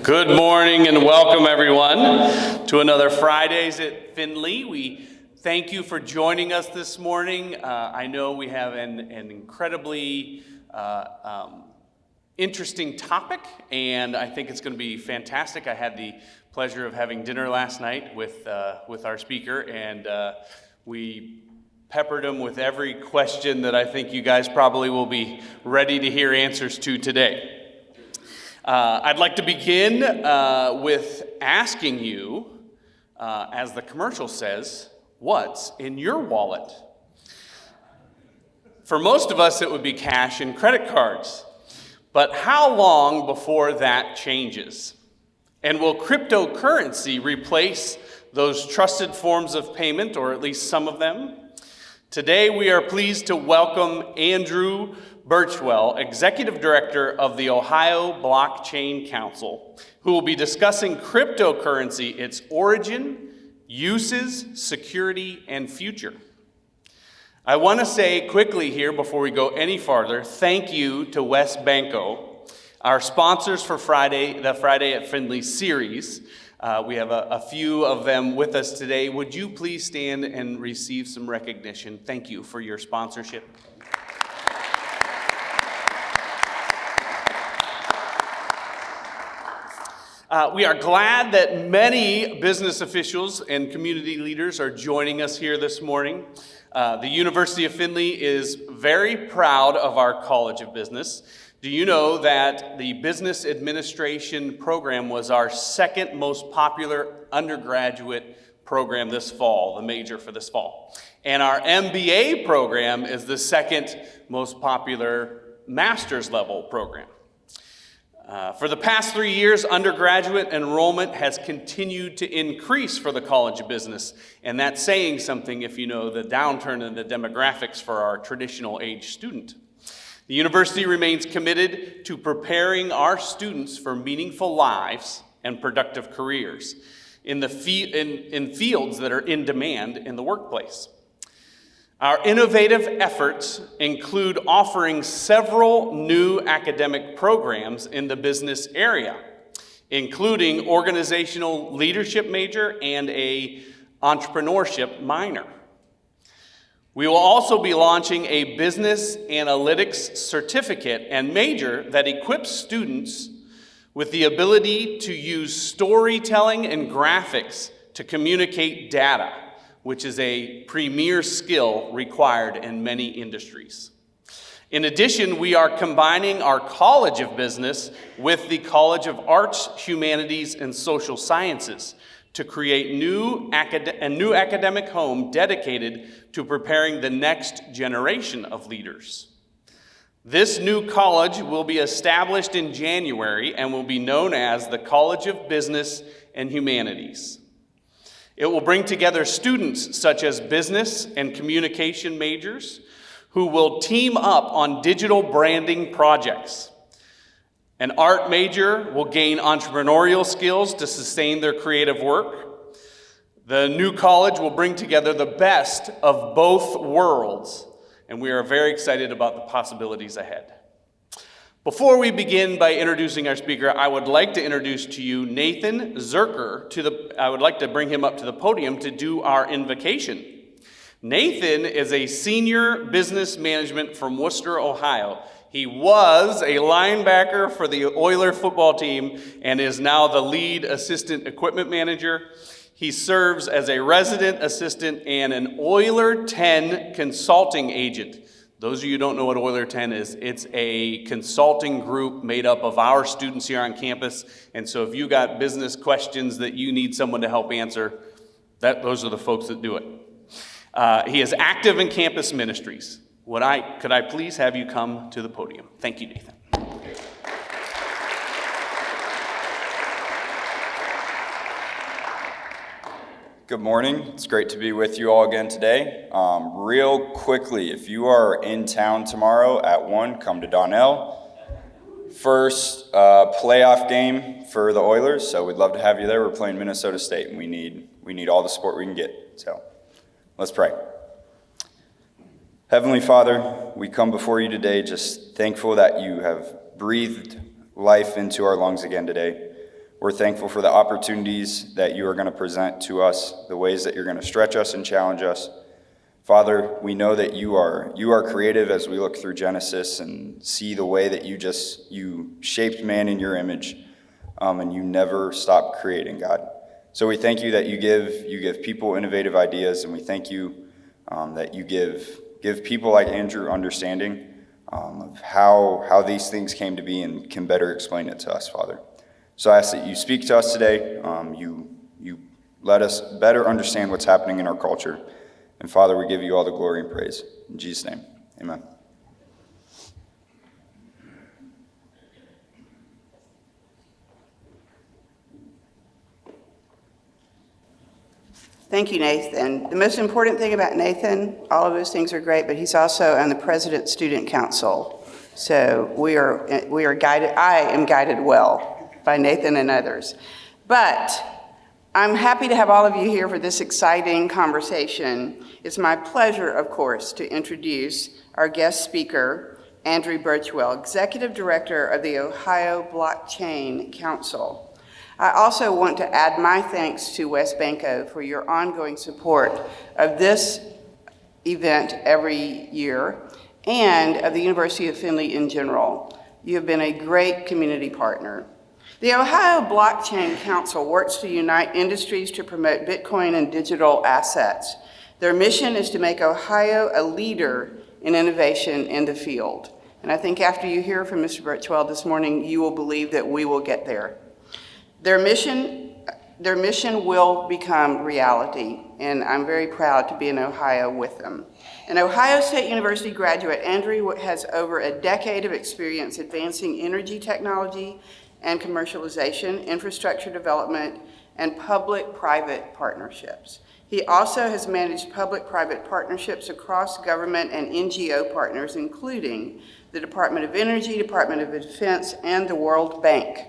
Good morning and welcome everyone to another Fridays at Findlay. We thank you for joining us this morning. I know we have an incredibly interesting topic, and I think it's going to be fantastic. I had the pleasure of having dinner last night with our speaker, and we peppered him with every question that I think you guys probably will be ready to hear answers to today. I'd like to begin with asking you, as the commercial says, what's in your wallet? For most of us, it would be cash and credit cards. But how long before that changes? And will cryptocurrency replace those trusted forms of payment, or at least some of them? Today, we are pleased to welcome Andrew Burchwell, Executive Director of the Ohio Blockchain Council, who will be discussing cryptocurrency, its origin, uses, security, and future. I want to say quickly here before we go any farther, thank you to West Banco, our sponsors for the Friday at Findlay series. We have a few of them with us today. Would you please stand and receive some recognition? Thank you for your sponsorship. We are glad that many business officials and community leaders are joining us here this morning. The University of Findlay is very proud of our College of Business. Do you know that the Business Administration program was our second most popular undergraduate program this fall, the major for this fall? And our MBA program is the second most popular master's level program. For the past 3 years, undergraduate enrollment has continued to increase for the College of Business, and that's saying something if you know the downturn in the demographics for our traditional age student. The university remains committed to preparing our students for meaningful lives and productive careers in fields that are in demand in the workplace. Our innovative efforts include offering several new academic programs in the business area, including organizational leadership major and a entrepreneurship minor. We will also be launching a business analytics certificate and major that equips students with the ability to use storytelling and graphics to communicate data, which is a premier skill required in many industries. In addition, we are combining our College of Business with the College of Arts, Humanities, and Social Sciences to create a new academic home dedicated to preparing the next generation of leaders. This new college will be established in January and will be known as the College of Business and Humanities. It will bring together students such as business and communication majors who will team up on digital branding projects. An art major will gain entrepreneurial skills to sustain their creative work. The new college will bring together the best of both worlds, and we are very excited about the possibilities ahead. Before we begin by introducing our speaker, I would like to introduce to you Nathan Zerker. I would like to bring him up to the podium to do our invocation. Nathan is a senior business management from Worcester, Ohio. He was a linebacker for the Oiler football team and is now the lead assistant equipment manager. He serves as a resident assistant and an Oiler 10 consulting agent. Those of you who don't know what Oiler 10 is, it's a consulting group made up of our students here on campus. And so if you got business questions that you need someone to help answer, those are the folks that do it. He is active in campus ministries. Could I please have you come to the podium? Thank you, Nathan. Good morning. It's great to be with you all again today. Real quickly, if you are in town tomorrow at 1, come to Donnell. First playoff game for the Oilers, so we'd love to have you there. We're playing Minnesota State, and we need all the support we can get. So let's pray. Heavenly Father, we come before you today just thankful that you have breathed life into our lungs again today. We're thankful for the opportunities that you are going to present to us, the ways that you're going to stretch us and challenge us. Father, we know that you are creative as we look through Genesis and see the way that you shaped man in your image, and you never stop creating, God. So we thank you that you give people innovative ideas, and we thank you that you give people like Andrew understanding of how these things came to be and can better explain it to us, Father. So I ask that you speak to us today. You let us better understand what's happening in our culture. And Father, we give you all the glory and praise. In Jesus' name, amen. Thank you, Nathan. The most important thing about Nathan, all of those things are great, but he's also on the President's Student Council. So we are guided, I am guided well by Nathan and others. But I'm happy to have all of you here for this exciting conversation. It's my pleasure, of course, to introduce our guest speaker, Andrew Burchwell, Executive Director of the Ohio Blockchain Council. I also want to add my thanks to West Banco for your ongoing support of this event every year and of the University of Findlay in general. You have been a great community partner. The Ohio Blockchain Council works to unite industries to promote Bitcoin and digital assets. Their mission is to make Ohio a leader in innovation in the field. And I think after you hear from Mr. Burchwell this morning, you will believe that we will get there. Their mission will become reality, and I'm very proud to be in Ohio with them. An Ohio State University graduate, Andrew has over a decade of experience advancing energy technology and commercialization, infrastructure development, and public-private partnerships. He also has managed public-private partnerships across government and NGO partners, including the Department of Energy, Department of Defense, and the World Bank.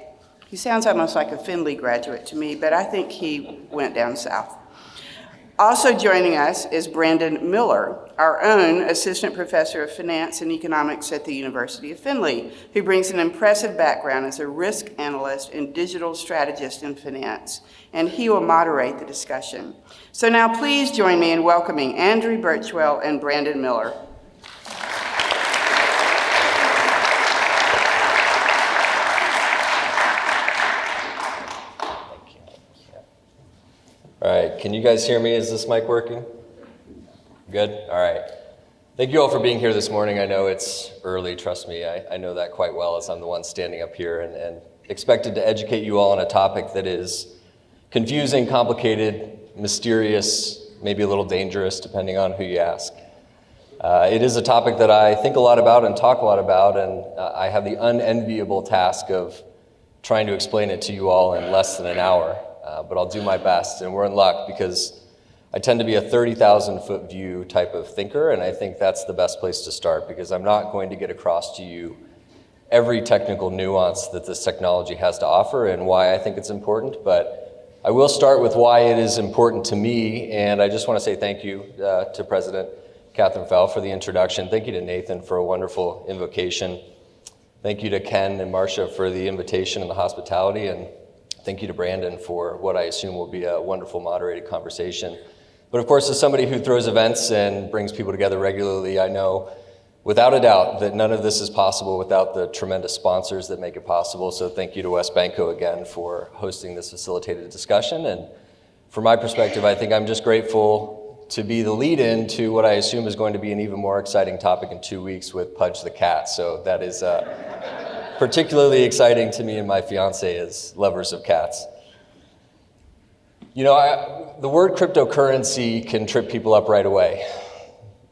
He sounds almost like a Findlay graduate to me, but I think he went down south. Also joining us is Brandon Miller, our own Assistant Professor of Finance and Economics at the University of Findlay, who brings an impressive background as a risk analyst and digital strategist in finance, and he will moderate the discussion. So now please join me in welcoming Andrew Burchwell and Brandon Miller. All right, can you guys hear me? Is this mic working? Good? All right. Thank you all for being here this morning. I know it's early, trust me. I know that quite well as I'm the one standing up here and expected to educate you all on a topic that is confusing, complicated, mysterious, maybe a little dangerous, depending on who you ask. It is a topic that I think a lot about and talk a lot about, and I have the unenviable task of trying to explain it to you all in less than an hour. But I'll do my best, and we're in luck because I tend to be a 30,000-foot view type of thinker, and I think that's the best place to start because I'm not going to get across to you every technical nuance that this technology has to offer and why I think it's important, but I will start with why it is important to me, and I just want to say thank you to President Catherine Fell for the introduction. Thank you to Nathan for a wonderful invocation. Thank you to Ken and Marcia for the invitation and the hospitality, and thank you to Brandon for what I assume will be a wonderful moderated conversation. But of course, as somebody who throws events and brings people together regularly, I know without a doubt that none of this is possible without the tremendous sponsors that make it possible. So thank you to West Banco again for hosting this facilitated discussion. And from my perspective, I think I'm just grateful to be the lead-in to what I assume is going to be an even more exciting topic in 2 weeks with Pudge the cat. So that is particularly exciting to me and my fiance as lovers of cats. You know, the word cryptocurrency can trip people up right away.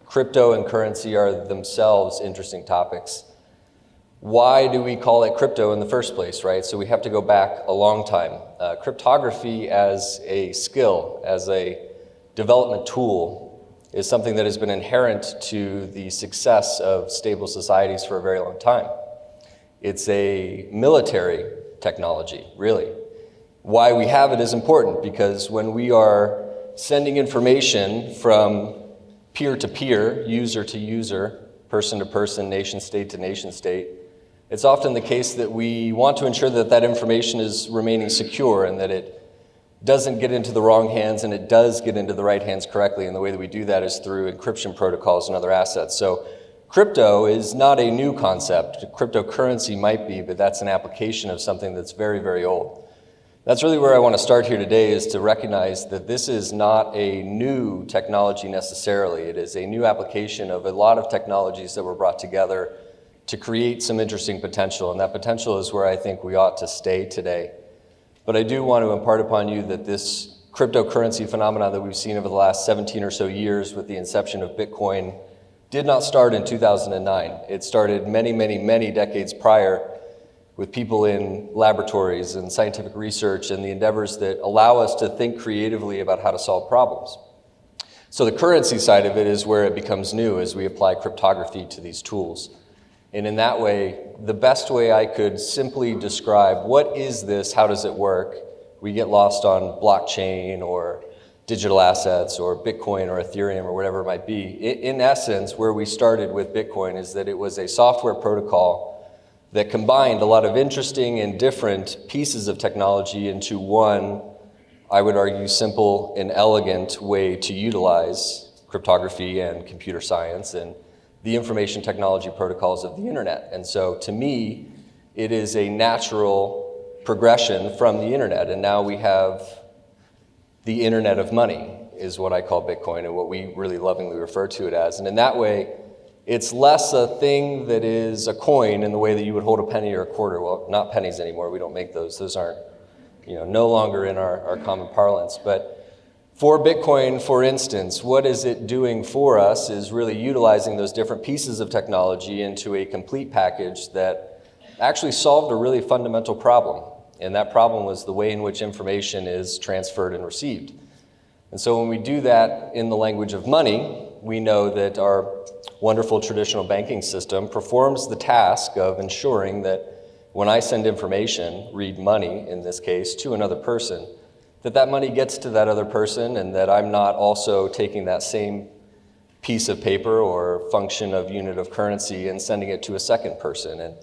Crypto and currency are themselves interesting topics. Why do we call it crypto in the first place, right? So we have to go back a long time. Cryptography as a skill, as a development tool, is something that has been inherent to the success of stable societies for a very long time. It's a military technology, really. Why we have it is important because when we are sending information from peer to peer, user to user, person to person, nation state to nation state, it's often the case that we want to ensure that that information is remaining secure and that it doesn't get into the wrong hands and it does get into the right hands correctly. And the way that we do that is through encryption protocols and other assets. So crypto is not a new concept. Cryptocurrency might be, but that's an application of something that's very, very old. That's really where I want to start here today, is to recognize that this is not a new technology necessarily. It is a new application of a lot of technologies that were brought together to create some interesting potential. And that potential is where I think we ought to stay today. But I do want to impart upon you that this cryptocurrency phenomenon that we've seen over the last 17 or so years with the inception of Bitcoin did not start in 2009. It started many, many, many decades prior with people in laboratories and scientific research and the endeavors that allow us to think creatively about how to solve problems. So the currency side of it is where it becomes new as we apply cryptography to these tools. And in that way, the best way I could simply describe what is this, how does it work, we get lost on blockchain or digital assets or Bitcoin or Ethereum or whatever it might be. In essence, where we started with Bitcoin is that it was a software protocol that combined a lot of interesting and different pieces of technology into one, I would argue, simple and elegant way to utilize cryptography and computer science and the information technology protocols of the internet. And so to me, it is a natural progression from the internet. And now we have the internet of money is what I call Bitcoin and what we really lovingly refer to it as. And in that way, it's less a thing that is a coin in the way that you would hold a penny or a quarter. Well, not pennies anymore. We don't make those. Those aren't, no longer in our common parlance. But for Bitcoin, for instance, what is it doing for us is really utilizing those different pieces of technology into a complete package that actually solved a really fundamental problem. And that problem was the way in which information is transferred and received. And so when we do that in the language of money, we know that our wonderful traditional banking system performs the task of ensuring that when I send information, read money in this case, to another person, that money gets to that other person and that I'm not also taking that same piece of paper or function of unit of currency and sending it to a second person. And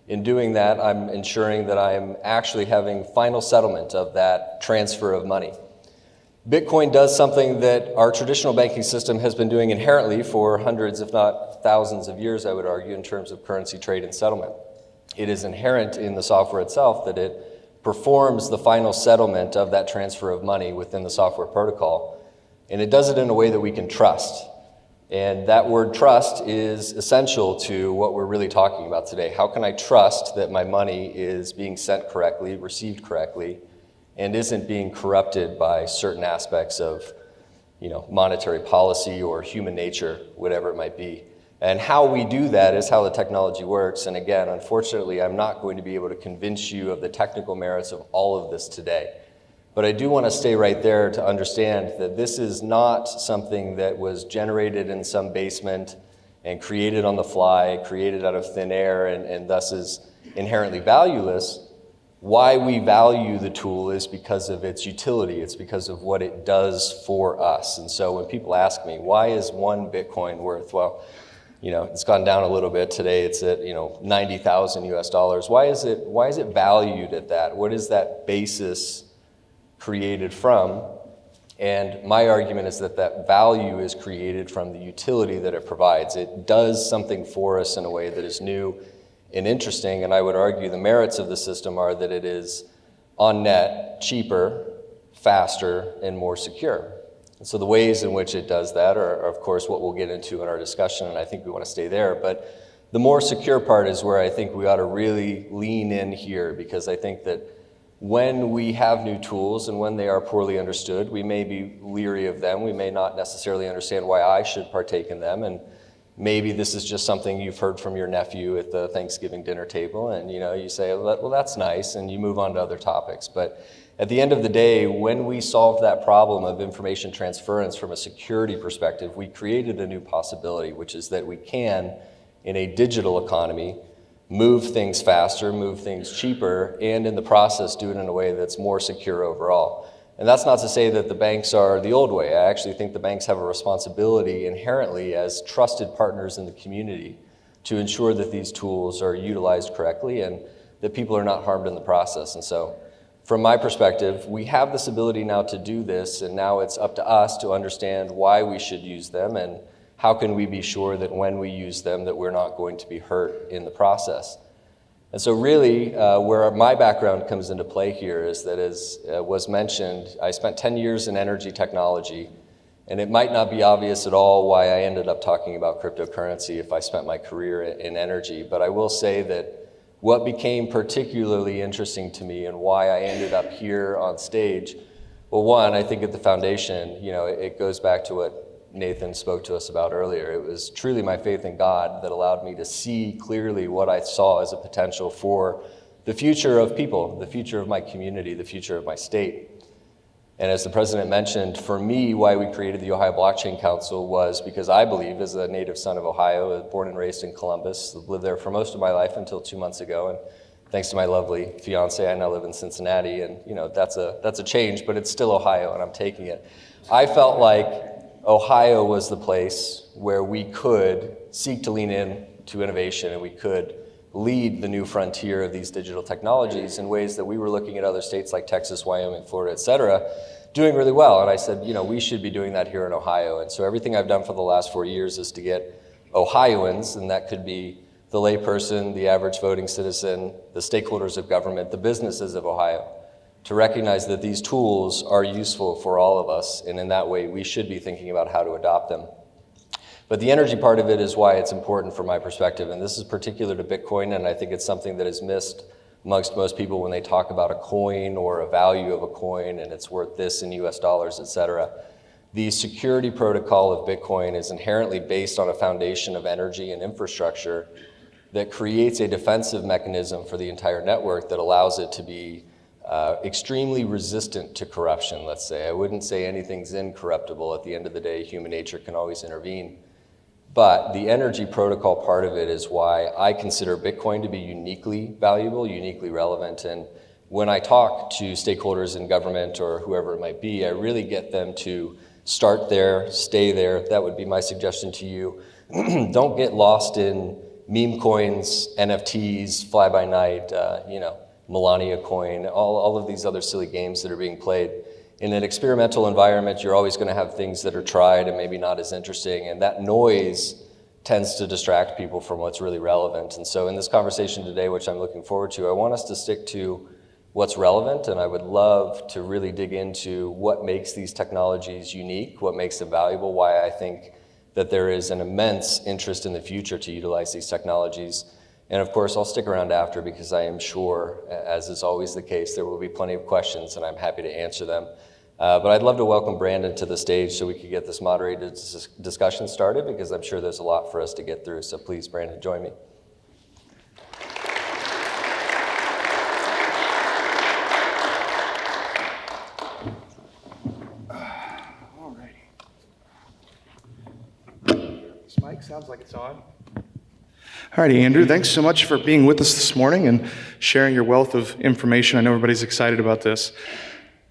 in doing that, I'm ensuring that I'm actually having final settlement of that transfer of money. Bitcoin does something that our traditional banking system has been doing inherently for hundreds, if not thousands of years, I would argue, in terms of currency trade and settlement. It is inherent in the software itself that it performs the final settlement of that transfer of money within the software protocol. And it does it in a way that we can trust. And that word trust is essential to what we're really talking about today. How can I trust that my money is being sent correctly, received correctly, and isn't being corrupted by certain aspects of, monetary policy or human nature, whatever it might be. And how we do that is how the technology works. And again, unfortunately, I'm not going to be able to convince you of the technical merits of all of this today. But I do want to stay right there to understand that this is not something that was generated in some basement and created on the fly, created out of thin air, and thus is inherently valueless. Why we value the tool is because of its utility. It's because of what it does for us. And so when people ask me, why is one Bitcoin worth? Well, it's gone down a little bit today. It's at, 90,000 US dollars. Why is it valued at that? What is that basis created from? And my argument is that value is created from the utility that it provides. It does something for us in a way that is new and interesting. And I would argue the merits of the system are that it is on net, cheaper, faster, and more secure. And so the ways in which it does that are, of course, what we'll get into in our discussion, and I think we want to stay there. But the more secure part is where I think we ought to really lean in here, because I think that when we have new tools and when they are poorly understood, we may be leery of them. We may not necessarily understand why I should partake in them. And maybe this is just something you've heard from your nephew at the Thanksgiving dinner table, and you say, well, that's nice, and you move on to other topics. But at the end of the day, when we solved that problem of information transference from a security perspective, we created a new possibility, which is that we can, in a digital economy, move things faster, move things cheaper, and in the process do it in a way that's more secure overall. And that's not to say that the banks are the old way. I actually think the banks have a responsibility inherently as trusted partners in the community to ensure that these tools are utilized correctly and that people are not harmed in the process. And so from my perspective, we have this ability now to do this, and now it's up to us to understand why we should use them and how can we be sure that when we use them that we're not going to be hurt in the process. And so really, where my background comes into play here is that, as was mentioned, I spent 10 years in energy technology, and it might not be obvious at all why I ended up talking about cryptocurrency if I spent my career in energy, but I will say that what became particularly interesting to me and why I ended up here on stage, well, one, I think at the foundation, it goes back to what Nathan spoke to us about earlier. It was truly my faith in God that allowed me to see clearly what I saw as a potential for the future of people, the future of my community, the future of my state. And as the president mentioned, for me, why we created the Ohio Blockchain Council was because I believe, as a native son of Ohio, born and raised in Columbus, lived there for most of my life until 2 months ago, and thanks to my lovely fiance, I now live in Cincinnati, and that's a change, but it's still Ohio, and I'm taking it. I felt like Ohio was the place where we could seek to lean in to innovation, and we could lead the new frontier of these digital technologies in ways that we were looking at other states like Texas, Wyoming, Florida, et cetera, doing really well. And I said, we should be doing that here in Ohio. And so everything I've done for the last 4 years is to get Ohioans, and that could be the layperson, the average voting citizen, the stakeholders of government, the businesses of Ohio, to recognize that these tools are useful for all of us. And in that way, we should be thinking about how to adopt them. But the energy part of it is why it's important from my perspective, and this is particular to Bitcoin, and I think it's something that is missed amongst most people when they talk about a coin or a value of a coin and it's worth this in US dollars, et cetera. The security protocol of Bitcoin is inherently based on a foundation of energy and infrastructure that creates a defensive mechanism for the entire network that allows it to be extremely resistant to corruption, let's say. I wouldn't say anything's incorruptible. At the end of the day, human nature can always intervene. But the energy protocol part of it is why I consider Bitcoin to be uniquely valuable, uniquely relevant. And when I talk to stakeholders in government or whoever it might be, I really get them to start there, stay there. That would be my suggestion to you. Don't get lost in meme coins, NFTs, fly-by-night, Melania coin, all of these other silly games that are being played. In an experimental environment, you're always going to have things that are tried and maybe not as interesting, and that noise tends to distract people from what's really relevant. And so in this conversation today, which I'm looking forward to, I want us to stick to what's relevant, and I would love to really dig into what makes these technologies unique, what makes them valuable, why I think that there is an immense interest in the future to utilize these technologies. And of course, I'll stick around after because I am sure, as is always the case, there will be plenty of questions and I'm happy to answer them. But I'd love to welcome Brandon to the stage so we could get this moderated discussion started because I'm sure there's a lot for us to get through. So please, Brandon, join me. All righty. This mic sounds like it's on. All righty, Andrew, thanks so much for being with us this morning and sharing your wealth of information. I know everybody's excited about this.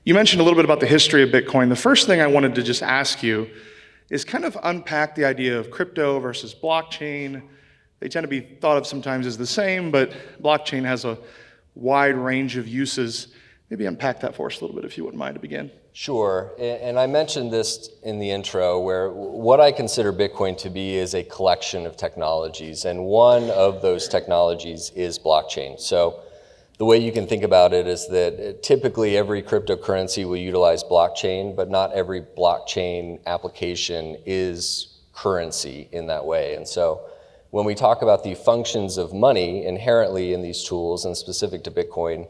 You mentioned a little bit about the history of Bitcoin. The first thing I wanted to just ask you is kind of unpack the idea of crypto versus blockchain. They tend to be thought of sometimes as the same, but blockchain has a wide range of uses. Maybe unpack that for us a little bit if you wouldn't mind to begin. Sure, and I mentioned this in the intro where what I consider Bitcoin to be is a collection of technologies, and one of those technologies is blockchain. So the way you can think about it is that typically every cryptocurrency will utilize blockchain, but not every blockchain application is currency in that way. And so when we talk about the functions of money inherently in these tools and specific to Bitcoin,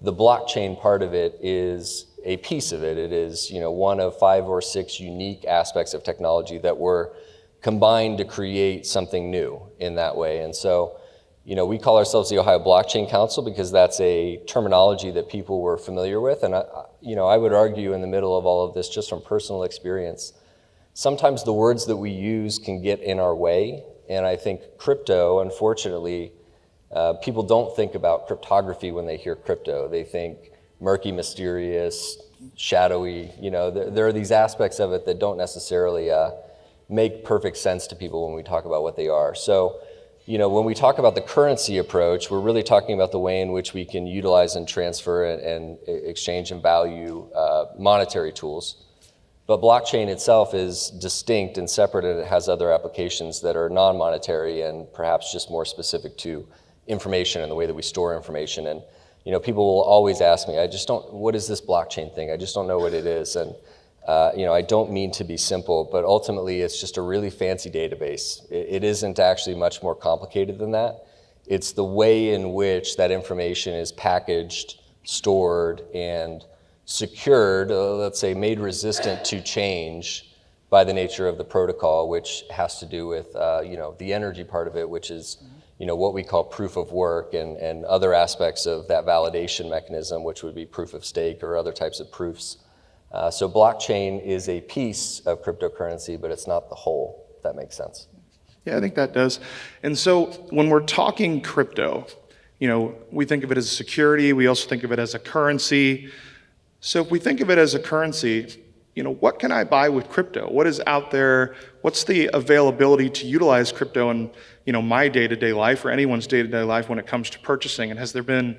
the blockchain part of it is a piece of it. It is, one of 5 or 6 unique aspects of technology that were combined to create something new in that way. And so, we call ourselves the Ohio Blockchain Council because that's a terminology that people were familiar with. And I would argue in the middle of all of this, just from personal experience, sometimes the words that we use can get in our way. And I think crypto, unfortunately, people don't think about cryptography when they hear crypto. They think murky, mysterious, shadowy. There are these aspects of it that don't necessarily make perfect sense to people when we talk about what they are. So, when we talk about the currency approach, we're really talking about the way in which we can utilize and transfer and exchange and value monetary tools. But blockchain itself is distinct and separate, and it has other applications that are non-monetary and perhaps just more specific to information and the way that we store information. And people will always ask me, what is this blockchain thing? I just don't know what it is. And I don't mean to be simple, but ultimately it's just a really fancy database. It isn't actually much more complicated than that. It's the way in which that information is packaged, stored, and secured, let's say made resistant to change by the nature of the protocol, which has to do with the energy part of it, which is what we call proof of work and other aspects of that validation mechanism, which would be proof of stake or other types of proofs. So blockchain is a piece of cryptocurrency, but it's not the whole, if that makes sense. Yeah, I think that does. And so when we're talking crypto, we think of it as a security. We also think of it as a currency. So if we think of it as a currency, what can I buy with crypto? What is out there? What's the availability to utilize crypto in, my day-to-day life or anyone's day-to-day life when it comes to purchasing? And has there been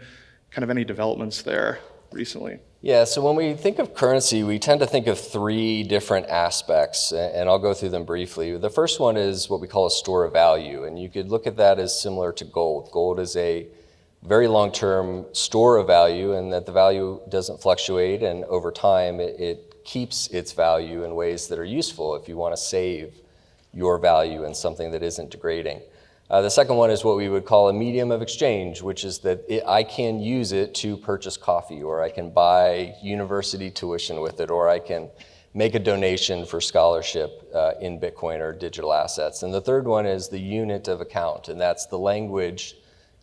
kind of any developments there recently? Yeah, so when we think of currency, we tend to think of three different aspects, and I'll go through them briefly. The first one is what we call a store of value, and you could look at that as similar to gold. Gold is a very long-term store of value, and that the value doesn't fluctuate, and over time it keeps its value in ways that are useful if you want to save your value in something that isn't degrading. The second one is what we would call a medium of exchange, which is that I can use it to purchase coffee, or I can buy university tuition with it, or I can make a donation for scholarship in Bitcoin or digital assets. And the third one is the unit of account, and that's the language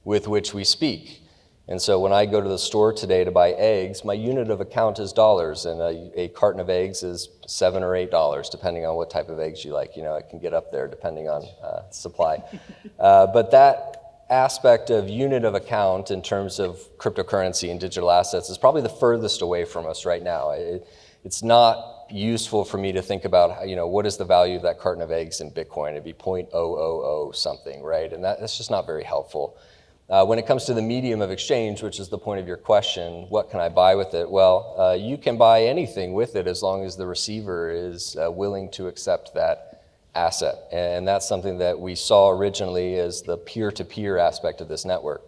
with which we speak. And so when I go to the store today to buy eggs, my unit of account is dollars, and a carton of eggs is $7 or $8, depending on what type of eggs you like. It can get up there depending on supply. But that aspect of unit of account in terms of cryptocurrency and digital assets is probably the furthest away from us right now. It's not useful for me to think about, what is the value of that carton of eggs in Bitcoin? It'd be 0.000 something, right? And that's just not very helpful. When it comes to the medium of exchange, which is the point of your question, what can I buy with it? Well, you can buy anything with it as long as the receiver is willing to accept that asset. And that's something that we saw originally as the peer-to-peer aspect of this network.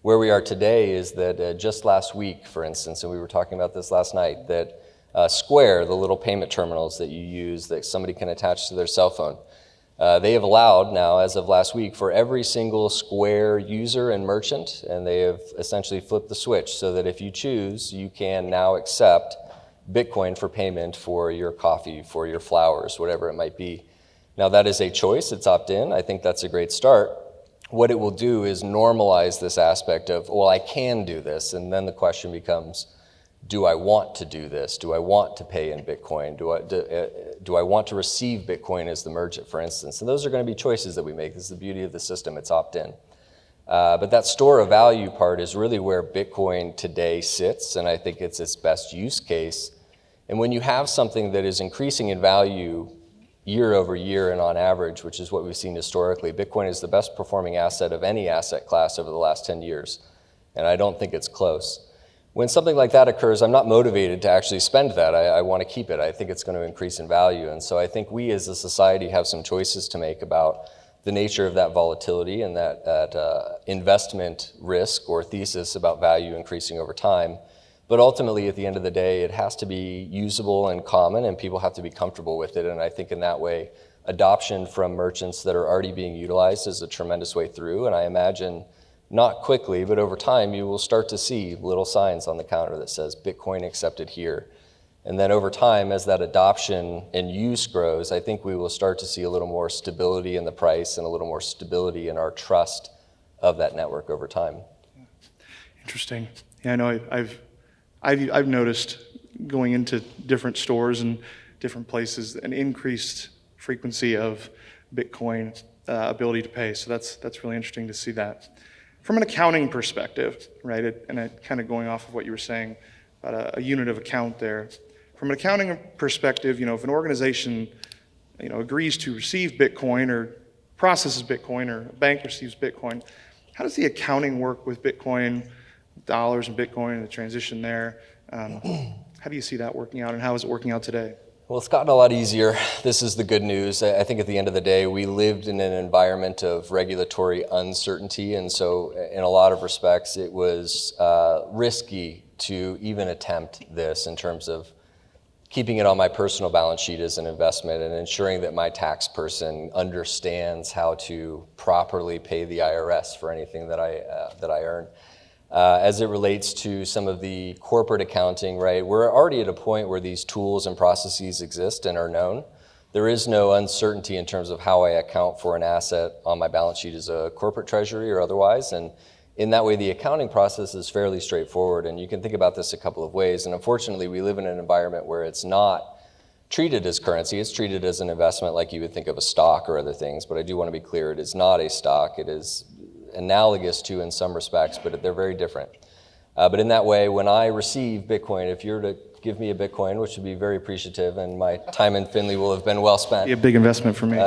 Where we are today is that just last week, for instance, and we were talking about this last night, that Square, the little payment terminals that you use that somebody can attach to their cell phone, they have allowed now, as of last week, for every single Square user and merchant, and they have essentially flipped the switch so that if you choose, you can now accept Bitcoin for payment for your coffee, for your flowers, whatever it might be. Now that is a choice, it's opt-in. I think that's a great start. What it will do is normalize this aspect of, well, I can do this, and then the question becomes, do I want to do this? Do I want to pay in Bitcoin? Do I want to receive Bitcoin as the merchant, for instance? And those are going to be choices that we make. This is the beauty of the system. It's opt-in. But that store of value part is really where Bitcoin today sits, and I think it's its best use case. And when you have something that is increasing in value year over year and on average, which is what we've seen historically, Bitcoin is the best performing asset of any asset class over the last 10 years. And I don't think it's close. When something like that occurs, I'm not motivated to actually spend that. I want to keep it. I think it's going to increase in value. And so I think we as a society have some choices to make about the nature of that volatility and that investment risk or thesis about value increasing over time. But ultimately, at the end of the day, it has to be usable and common, and people have to be comfortable with it. And I think in that way, adoption from merchants that are already being utilized is a tremendous way through. And I imagine not quickly, but over time, you will start to see little signs on the counter that says Bitcoin accepted here. And then over time, as that adoption and use grows, I think we will start to see a little more stability in the price and a little more stability in our trust of that network over time. Interesting. Yeah, I know I've noticed going into different stores and different places an increased frequency of Bitcoin ability to pay. So that's really interesting to see that. From an accounting perspective, right, and kind of going off of what you were saying about a unit of account there. From an accounting perspective, if an organization, agrees to receive Bitcoin or processes Bitcoin or a bank receives Bitcoin, how does the accounting work with Bitcoin, dollars and Bitcoin, and the transition there? How do you see that working out, and how is it working out today? Well, it's gotten a lot easier. This is the good news. I think at the end of the day, we lived in an environment of regulatory uncertainty, and so in a lot of respects, it was risky to even attempt this in terms of keeping it on my personal balance sheet as an investment and ensuring that my tax person understands how to properly pay the IRS for anything that I earn. As it relates to some of the corporate accounting, right, we're already at a point where these tools and processes exist and are known. There is no uncertainty in terms of how I account for an asset on my balance sheet as a corporate treasury or otherwise. And in that way, the accounting process is fairly straightforward. And you can think about this a couple of ways. And unfortunately, we live in an environment where it's not treated as currency. It's treated as an investment like you would think of a stock or other things. But I do want to be clear, it is not a stock. It is analogous to in some respects, but they're very different. But in that way, when I receive Bitcoin, if you're to give me a Bitcoin, which would be very appreciative, and my time in Findlay will have been well spent. Be a big investment for me.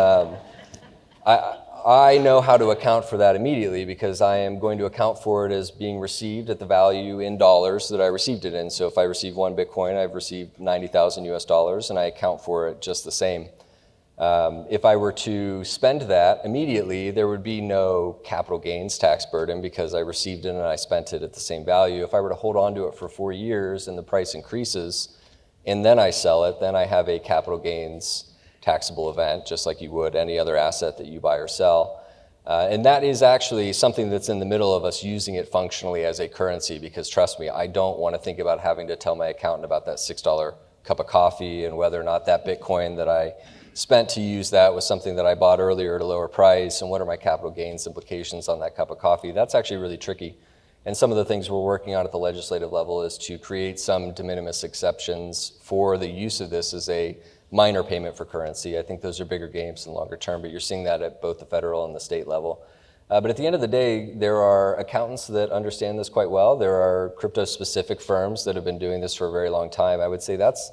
I know how to account for that immediately because I am going to account for it as being received at the value in dollars that I received it in. So if I receive one Bitcoin, I've received 90,000 US dollars, and I account for it just the same. If I were to spend that immediately, there would be no capital gains tax burden because I received it and I spent it at the same value. If I were to hold on to it for 4 years and the price increases and then I sell it, then I have a capital gains taxable event, just like you would any other asset that you buy or sell. And that is actually something that's in the middle of us using it functionally as a currency because trust me, I don't want to think about having to tell my accountant about that $6 cup of coffee and whether or not that Bitcoin that I spent to use that was something that I bought earlier at a lower price, and what are my capital gains implications on that cup of coffee. That's actually really tricky. And some of the things we're working on at the legislative level is to create some de minimis exceptions for the use of this as a minor payment for currency. I think those are bigger games in the longer term, but you're seeing that at both the federal and the state level. But at the end of the day, there are accountants that understand this quite well. There are crypto-specific firms that have been doing this for a very long time. I would say that's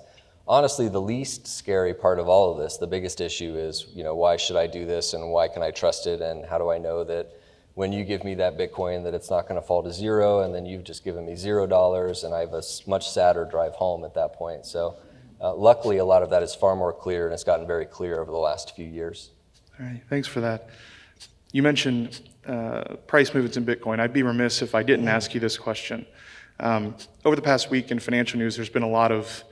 honestly the least scary part of all of this. The biggest issue is, why should I do this and why can I trust it and how do I know that when you give me that Bitcoin that it's not going to fall to zero and then you've just given me $0 and I have a much sadder drive home at that point. So luckily a lot of that is far more clear and it's gotten very clear over the last few years. All right, thanks for that. You mentioned price movements in Bitcoin. I'd be remiss if I didn't ask you this question. Over the past week in financial news, there's been a lot of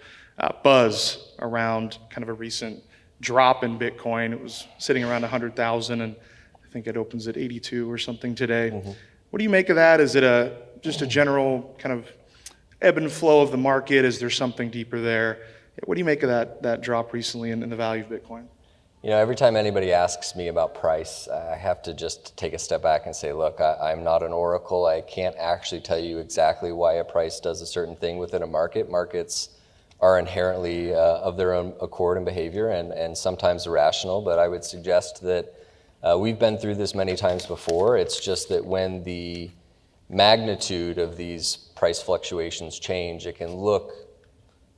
buzz around kind of a recent drop in Bitcoin. It was sitting around 100,000 and I think it opens at 82 or something today. Mm-hmm. What do you make of that? Is it just a general kind of ebb and flow of the market? Is there something deeper there? What do you make of that drop recently in the value of Bitcoin? Every time anybody asks me about price, I have to just take a step back and say, look, I'm not an oracle. I can't actually tell you exactly why a price does a certain thing within a market. Markets are inherently of their own accord and behavior and sometimes irrational, but I would suggest that we've been through this many times before. It's just that when the magnitude of these price fluctuations change, it can look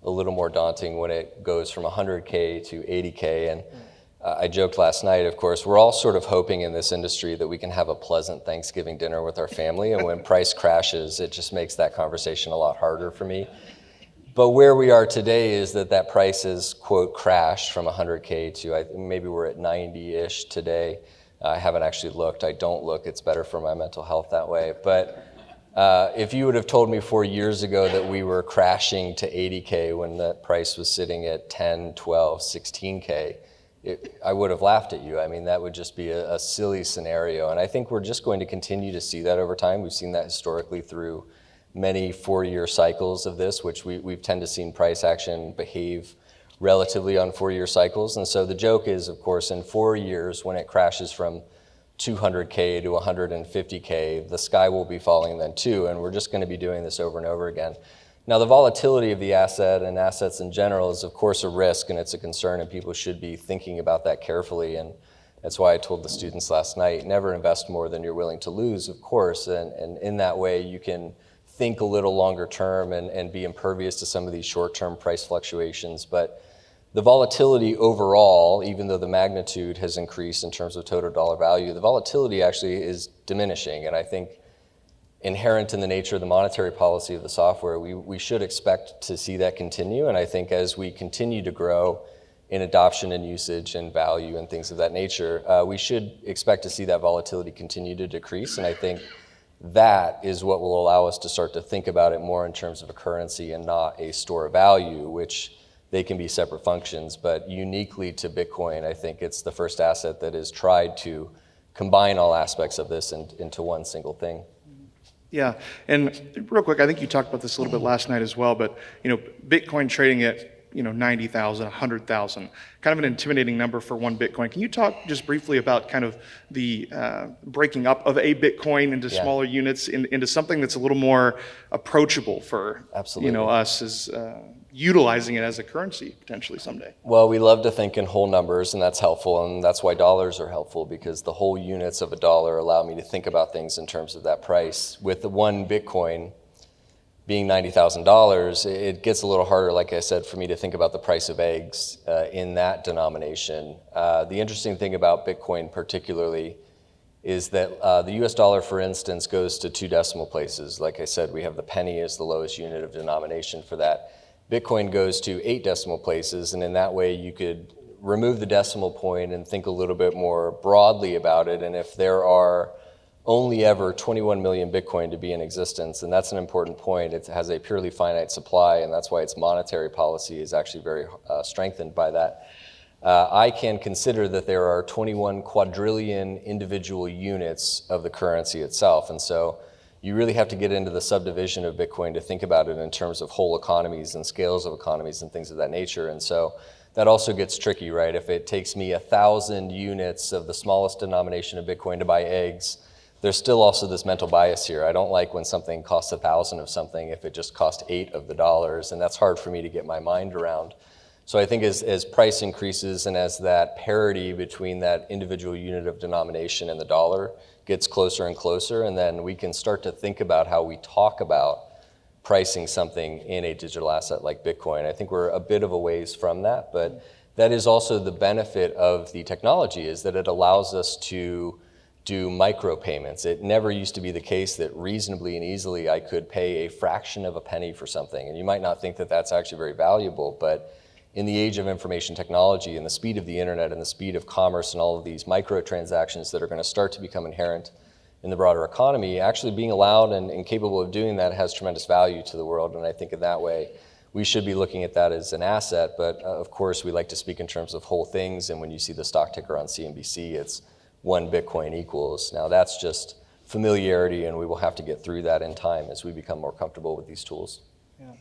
a little more daunting when it goes from 100K to 80K. And I joked last night, of course, we're all sort of hoping in this industry that we can have a pleasant Thanksgiving dinner with our family, and when price crashes, it just makes that conversation a lot harder for me. But where we are today is that price is, quote, crashed from 100K to maybe we're at 90-ish today. I haven't actually looked. I don't look. It's better for my mental health that way. But if you would have told me 4 years ago that we were crashing to 80K when that price was sitting at 10, 12, 16K, I would have laughed at you. I mean, that would just be a silly scenario. And I think we're just going to continue to see that over time. We've seen that historically through many 4-year cycles of this, which we've tend to seen price action behave relatively on 4-year cycles. And so the joke is, of course, in 4 years, when it crashes from 200K to 150K, the sky will be falling then too, and we're just going to be doing this over and over again. Now, the volatility of the asset and assets in general is, of course, a risk, and it's a concern, and people should be thinking about that carefully. And that's why I told the students last night, never invest more than you're willing to lose, of course, and in that way you can think a little longer term and be impervious to some of these short-term price fluctuations. But the volatility overall, even though the magnitude has increased in terms of total dollar value, the volatility actually is diminishing. And I think inherent in the nature of the monetary policy of the software, we should expect to see that continue. And I think as we continue to grow in adoption and usage and value and things of that nature, we should expect to see that volatility continue to decrease. And I think that is what will allow us to start to think about it more in terms of a currency and not a store of value, which they can be separate functions. But uniquely to Bitcoin, I think it's the first asset that has tried to combine all aspects of this into one single thing. Yeah, and real quick, I think you talked about this a little bit last night as well, but Bitcoin trading at 90,000, 100,000, kind of an intimidating number for one Bitcoin. Can you talk just briefly about kind of the breaking up of a Bitcoin into smaller units, into something that's a little more approachable for us as utilizing it as a currency potentially someday? Well, we love to think in whole numbers, and that's helpful, and that's why dollars are helpful, because the whole units of a dollar allow me to think about things in terms of that price. With the one Bitcoin being $90,000, it gets a little harder, like I said, for me to think about the price of eggs in that denomination. The interesting thing about Bitcoin particularly is that the US dollar, for instance, goes to 2 decimal places. Like I said, we have the penny as the lowest unit of denomination for that. Bitcoin goes to 8 decimal places, and in that way you could remove the decimal point and think a little bit more broadly about it. And if there are only ever 21 million Bitcoin to be in existence, and that's an important point. It has a purely finite supply, and that's why its monetary policy is actually very strengthened by that. I can consider that there are 21 quadrillion individual units of the currency itself, and so you really have to get into the subdivision of Bitcoin to think about it in terms of whole economies and scales of economies and things of that nature. And so that also gets tricky, right? If it takes me 1,000 units of the smallest denomination of Bitcoin to buy eggs, there's still also this mental bias here. I don't like when something costs 1,000 of something if it just cost 8 of the dollars, and that's hard for me to get my mind around. So I think as price increases and as that parity between that individual unit of denomination and the dollar gets closer and closer, and then we can start to think about how we talk about pricing something in a digital asset like Bitcoin. I think we're a bit of a ways from that, but that is also the benefit of the technology, is that it allows us to do micropayments. It never used to be the case that reasonably and easily I could pay a fraction of a penny for something. And you might not think that that's actually very valuable, but in the age of information technology and the speed of the internet and the speed of commerce and all of these microtransactions that are going to start to become inherent in the broader economy, actually being allowed and capable of doing that has tremendous value to the world. And I think in that way, we should be looking at that as an asset. But of course, we like to speak in terms of whole things. And when you see the stock ticker on CNBC, it's 1 Bitcoin equals. Now that's just familiarity, and we will have to get through that in time as we become more comfortable with these tools. Yeah.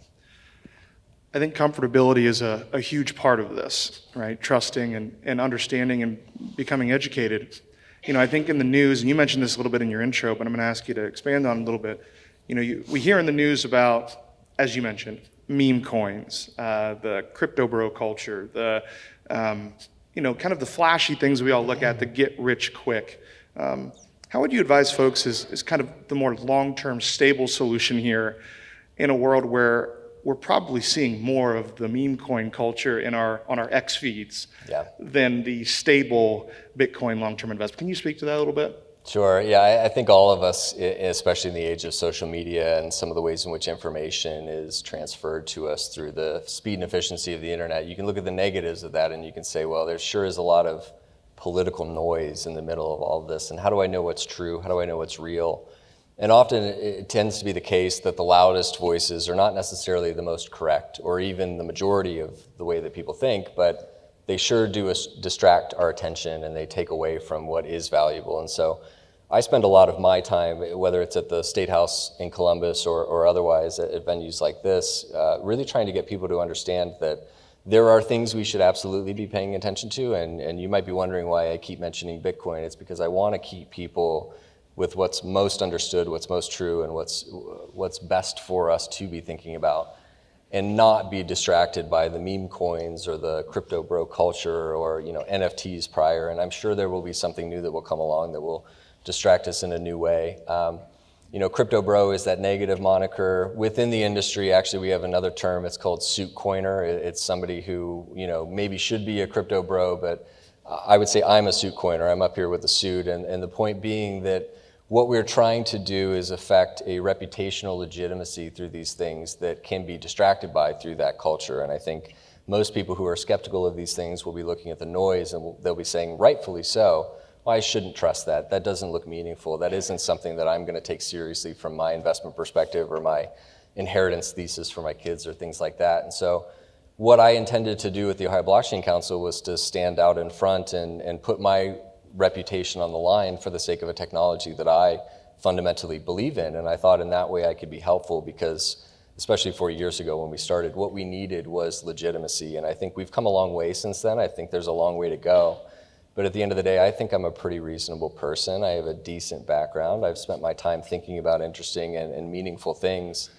I think comfortability is a huge part of this, right? Trusting and understanding and becoming educated. I think in the news, and you mentioned this a little bit in your intro, but I'm going to ask you to expand on it a little bit. We hear in the news about, as you mentioned, meme coins, the crypto bro culture, the kind of the flashy things we all look at, the get rich quick. How would you advise folks is kind of the more long-term stable solution here in a world where we're probably seeing more of the meme coin culture on our X feeds than the stable Bitcoin long-term investment? Can you speak to that a little bit? Sure. Yeah, I think all of us, especially in the age of social media and some of the ways in which information is transferred to us through the speed and efficiency of the internet, you can look at the negatives of that and you can say, well, there sure is a lot of political noise in the middle of all of this. And how do I know what's true? How do I know what's real? And often it tends to be the case that the loudest voices are not necessarily the most correct or even the majority of the way that people think, but they sure do distract our attention and they take away from what is valuable. And so I spend a lot of my time, whether it's at the State House in Columbus or otherwise at venues like this, really trying to get people to understand that there are things we should absolutely be paying attention to. And you might be wondering why I keep mentioning Bitcoin. It's because I want to keep people with what's most understood, what's most true, and what's best for us to be thinking about, and not be distracted by the meme coins or the crypto bro culture or NFTs prior. And I'm sure there will be something new that will come along that will distract us in a new way. Crypto bro is that negative moniker. Within the industry, actually, we have another term. It's called suit coiner. It's somebody who, maybe should be a crypto bro, but I would say I'm a suit coiner. I'm up here with the suit. And the point being that what we're trying to do is affect a reputational legitimacy through these things that can be distracted by through that culture. And I think most people who are skeptical of these things will be looking at the noise and they'll be saying, rightfully so, well, I shouldn't trust that. That doesn't look meaningful. That isn't something that I'm going to take seriously from my investment perspective or my inheritance thesis for my kids or things like that. And so what I intended to do with the Ohio Blockchain Council was to stand out in front and put my reputation on the line for the sake of a technology that I fundamentally believe in. And I thought in that way I could be helpful because, especially 4 years ago when we started, what we needed was legitimacy. And I think we've come a long way since then. I think there's a long way to go. But at the end of the day, I think I'm a pretty reasonable person. I have a decent background. I've spent my time thinking about interesting and meaningful things.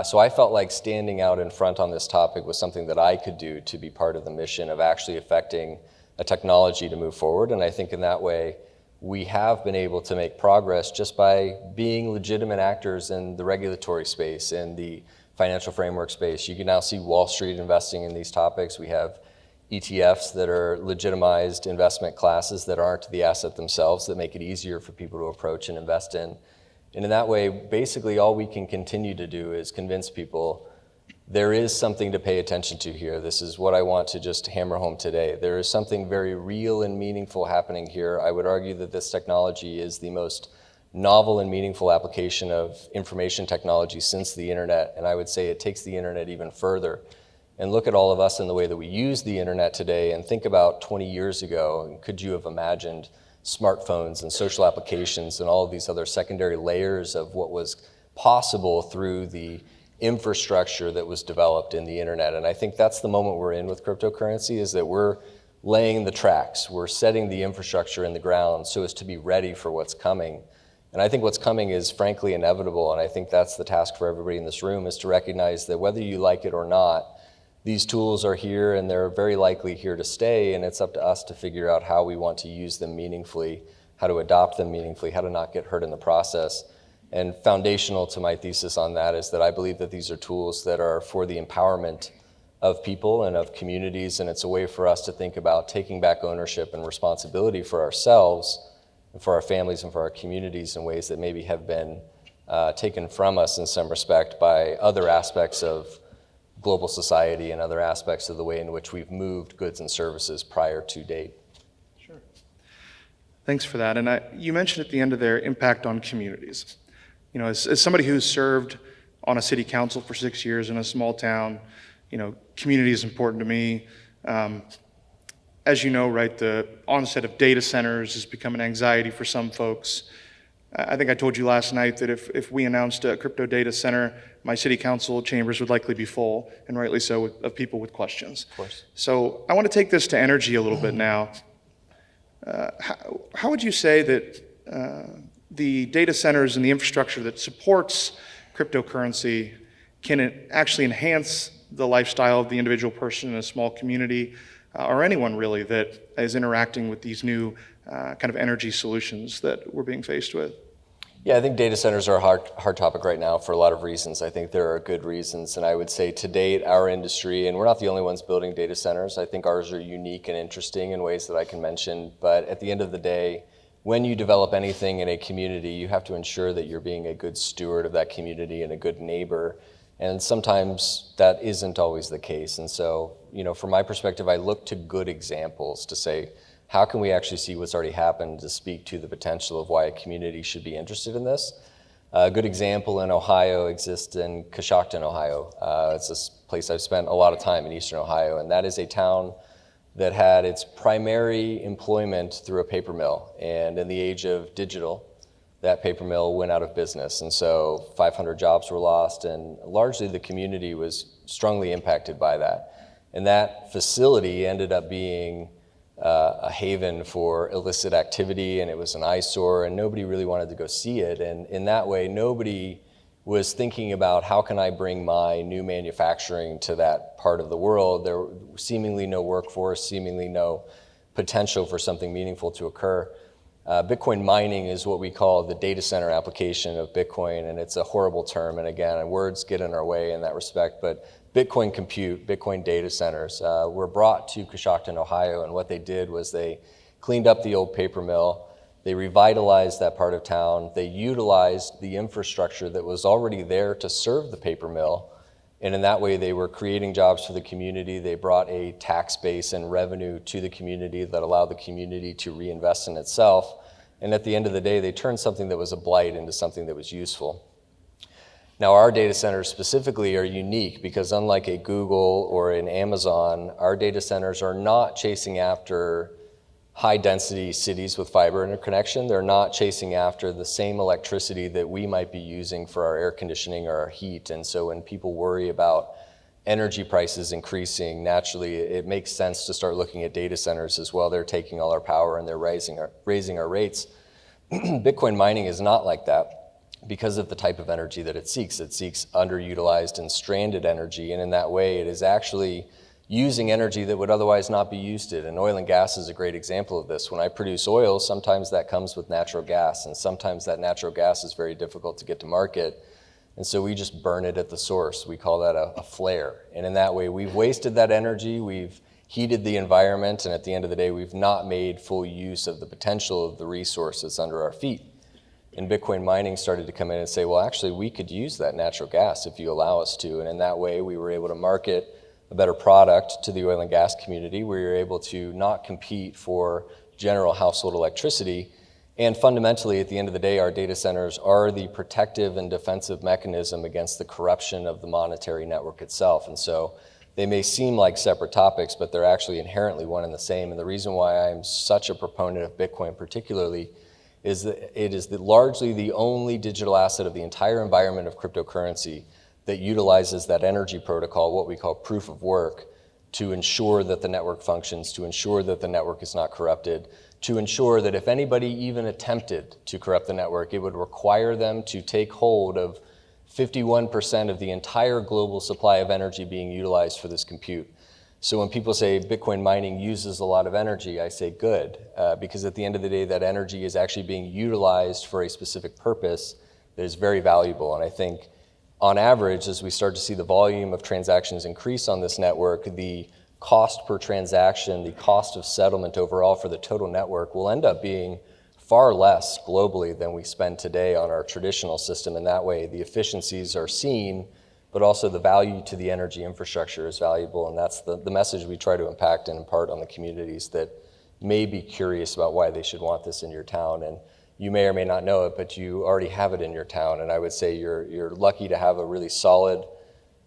So I felt like standing out in front on this topic was something that I could do to be part of the mission of actually affecting a technology to move forward. And I think in that way, we have been able to make progress just by being legitimate actors in the regulatory space, in the financial framework space. You can now see Wall Street investing in these topics. We have ETFs that are legitimized investment classes that aren't the asset themselves, that make it easier for people to approach and invest in. And in that way, basically all we can continue to do is convince people there is something to pay attention to here. This is what I want to just hammer home today. There is something very real and meaningful happening here. I would argue that this technology is the most novel and meaningful application of information technology since the internet. And I would say it takes the internet even further. And look at all of us in the way that we use the internet today and think about 20 years ago. Could you have imagined smartphones and social applications and all of these other secondary layers of what was possible through the infrastructure that was developed in the internet? And I think that's the moment we're in with cryptocurrency, is that we're laying the tracks, we're setting the infrastructure in the ground so as to be ready for what's coming. And I think what's coming is frankly inevitable, and I think that's the task for everybody in this room, is to recognize that whether you like it or not, these tools are here and they're very likely here to stay, and it's up to us to figure out how we want to use them meaningfully, how to adopt them meaningfully, how to not get hurt in the process. And foundational to my thesis on that is that I believe that these are tools that are for the empowerment of people and of communities, and it's a way for us to think about taking back ownership and responsibility for ourselves and for our families and for our communities in ways that maybe have been taken from us in some respect by other aspects of global society and other aspects of the way in which we've moved goods and services prior to date. Sure. Thanks for that. And you mentioned at the end of their impact on communities. As somebody who's served on a city council for 6 years in a small town, community is important to me. As you know, right, the onset of data centers has become an anxiety for some folks. I think I told you last night that if we announced a crypto data center, my city council chambers would likely be full, and rightly so, of people with questions. Of course. So I want to take this to energy a little bit now. How would you say that the data centers and the infrastructure that supports cryptocurrency can actually enhance the lifestyle of the individual person in a small community, or anyone really that is interacting with these new kind of energy solutions that we're being faced with? Yeah, I think data centers are a hard topic right now for a lot of reasons. I think there are good reasons, and I would say to date, our industry, and we're not the only ones building data centers, I think ours are unique and interesting in ways that I can mention, but at the end of the day, when you develop anything in a community, you have to ensure that you're being a good steward of that community and a good neighbor, and sometimes that isn't always the case. And so, from my perspective, I look to good examples to say, how can we actually see what's already happened to speak to the potential of why a community should be interested in this? A good example in Ohio exists in Coshocton, Ohio. It's this place I've spent a lot of time in Eastern Ohio, and that is a town that had its primary employment through a paper mill. And in the age of digital, that paper mill went out of business. And so 500 jobs were lost, and largely the community was strongly impacted by that. And that facility ended up being a haven for illicit activity, and it was an eyesore, and nobody really wanted to go see it. And in that way, nobody was thinking about how can I bring my new manufacturing to that part of the world. There was seemingly no workforce, seemingly no potential for something meaningful to occur. Bitcoin mining is what we call the data center application of Bitcoin, and it's a horrible term, and again, words get in our way in that respect, but Bitcoin compute, Bitcoin data centers were brought to Coshocton, Ohio, and what they did was they cleaned up the old paper mill, they revitalized that part of town, they utilized the infrastructure that was already there to serve the paper mill, and in that way they were creating jobs for the community. They brought a tax base and revenue to the community that allowed the community to reinvest in itself, and at the end of the day they turned something that was a blight into something that was useful. Now our data centers specifically are unique because unlike a Google or an Amazon, our data centers are not chasing after high density cities with fiber interconnection. They're not chasing after the same electricity that we might be using for our air conditioning or our heat. And so when people worry about energy prices increasing, naturally it makes sense to start looking at data centers as well. They're taking all our power and they're raising our rates. Bitcoin mining is not like that because of the type of energy that it seeks. It seeks underutilized and stranded energy, and in that way it is actually using energy that would otherwise not be used it. And oil and gas is a great example of this. When I produce oil, sometimes that comes with natural gas, and sometimes that natural gas is very difficult to get to market. And so we just burn it at the source. We call that a flare. And in that way, we've wasted that energy, we've heated the environment, and at the end of the day, we've not made full use of the potential of the resource that's under our feet. And Bitcoin mining started to come in and say, well, actually, we could use that natural gas if you allow us to. And in that way, we were able to market a better product to the oil and gas community. We were able to not compete for general household electricity. And fundamentally, at the end of the day, our data centers are the protective and defensive mechanism against the corruption of the monetary network itself. And so they may seem like separate topics, but they're actually inherently one and the same. And the reason why I'm such a proponent of Bitcoin particularly is that it is largely the only digital asset of the entire environment of cryptocurrency that utilizes that energy protocol, what we call proof of work, to ensure that the network functions, to ensure that the network is not corrupted, to ensure that if anybody even attempted to corrupt the network, it would require them to take hold of 51% of the entire global supply of energy being utilized for this compute. So when people say Bitcoin mining uses a lot of energy, I say good, because at the end of the day, that energy is actually being utilized for a specific purpose that is very valuable. And I think on average, as we start to see the volume of transactions increase on this network, the cost per transaction, the cost of settlement overall for the total network will end up being far less globally than we spend today on our traditional system. And that way, the efficiencies are seen, but also the value to the energy infrastructure is valuable. And that's the message we try to impact and impart on the communities that may be curious about why they should want this in your town. And you may or may not know it, but you already have it in your town. And I would say you're lucky to have a really solid,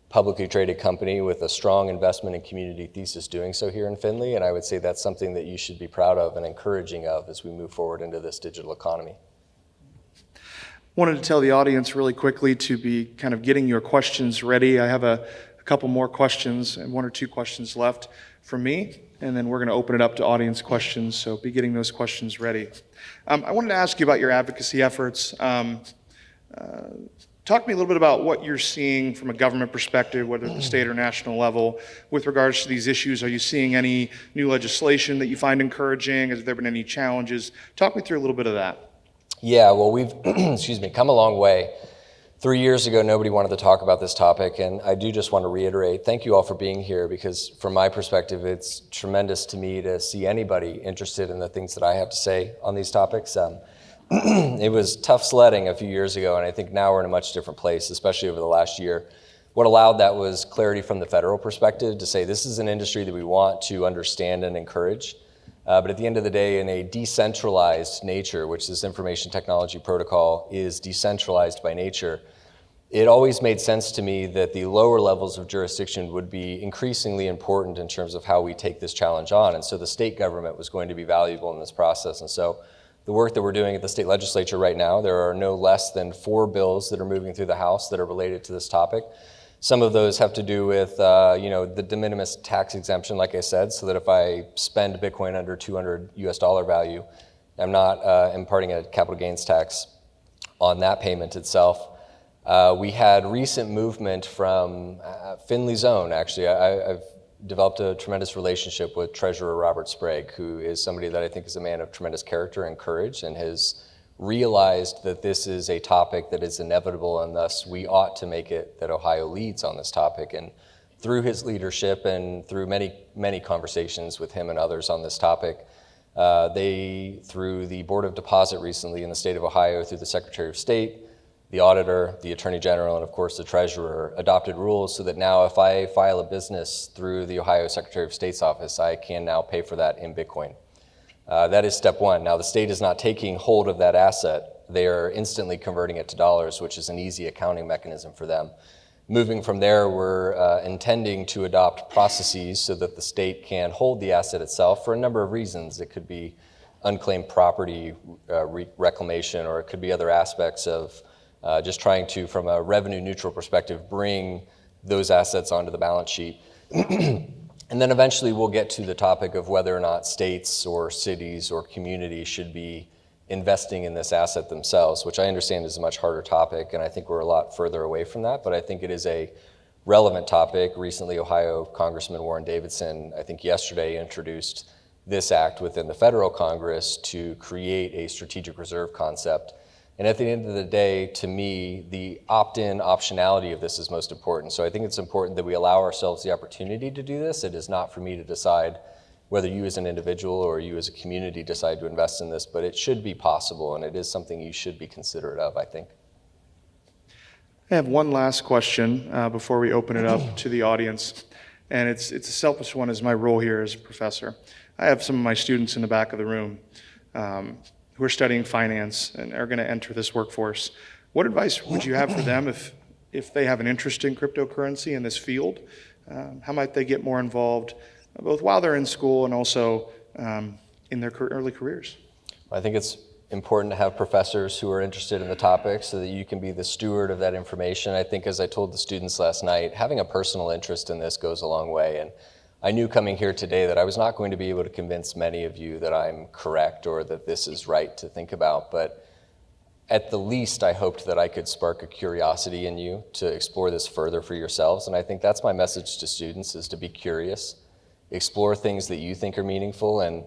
publicly traded company with a strong investment and community thesis doing so here in Findlay. And I would say that's something that you should be proud of and encouraging of as we move forward into this digital economy. Wanted to tell the audience really quickly to be kind of getting your questions ready. I have a couple more questions and one or two questions left from me, and then we're going to open it up to audience questions, so be getting those questions ready. I wanted to ask you about your advocacy efforts. Talk to me a little bit about what you're seeing from a government perspective, whether at the state or national level, with regards to these issues. Are you seeing any new legislation that you find encouraging? Has there been any challenges? Talk me through a little bit of that. Yeah, well, we've come a long way. 3 years ago, nobody wanted to talk about this topic, and I do just want to reiterate, thank you all for being here, because from my perspective, it's tremendous to me to see anybody interested in the things that I have to say on these topics. It was tough sledding a few years ago, and I think now we're in a much different place, especially over the last year. What allowed that was clarity from the federal perspective to say this is an industry that we want to understand and encourage. But at the end of the day, in a decentralized nature, which this information technology protocol is decentralized by nature, it always made sense to me that the lower levels of jurisdiction would be increasingly important in terms of how we take this challenge on. And so the state government was going to be valuable in this process. And so the work that we're doing at the state legislature right now, there are no less than 4 bills that are moving through the House that are related to this topic. Some of those have to do with the de minimis tax exemption, like I said, so that if I spend Bitcoin under $200 value, I'm not imparting a capital gains tax on that payment itself. We had recent movement from Findlay's own, actually. I've developed a tremendous relationship with Treasurer Robert Sprague, who is somebody that I think is a man of tremendous character and courage, and has realized that this is a topic that is inevitable, and thus we ought to make it that Ohio leads on this topic. And through his leadership and through many conversations with him and others on this topic, they, through the Board of Deposit recently in the state of Ohio, through the Secretary of State, the auditor, the attorney general, and of course the treasurer, adopted rules so that now if I file a business through the Ohio Secretary of State's office, I can now pay for that in Bitcoin. That is step one. Now the state is not taking hold of that asset. They are instantly converting it to dollars, which is an easy accounting mechanism for them. Moving from there, we're intending to adopt processes so that the state can hold the asset itself for a number of reasons. It could be unclaimed property reclamation, or it could be other aspects of just trying to, from a revenue neutral perspective, bring those assets onto the balance sheet. And then eventually we'll get to the topic of whether or not states or cities or communities should be investing in this asset themselves, which I understand is a much harder topic, and I think we're a lot further away from that, but I think it is a relevant topic. Recently, Ohio Congressman Warren Davidson, I think yesterday, introduced this act within the federal Congress to create a strategic reserve concept. And at the end of the day, to me, the opt-in optionality of this is most important. So I think it's important that we allow ourselves the opportunity to do this. It is not for me to decide whether you as an individual or you as a community decide to invest in this, but it should be possible, and it is something you should be considerate of, I think. I have one last question before we open it up to the audience, and it's a selfish one as my role here as a professor. I have some of my students in the back of the room who are studying finance and are going to enter this workforce. What advice would you have for them if they have an interest in cryptocurrency in this field? How might they get more involved, both while they're in school and also in their early careers? I think it's important to have professors who are interested in the topic so that you can be the steward of that information. I think, as I told the students last night, having a personal interest in this goes a long way. And I knew coming here today that I was not going to be able to convince many of you that I'm correct or that this is right to think about, but at the least I hoped that I could spark a curiosity in you to explore this further for yourselves. And I think that's my message to students, is to be curious, explore things that you think are meaningful, and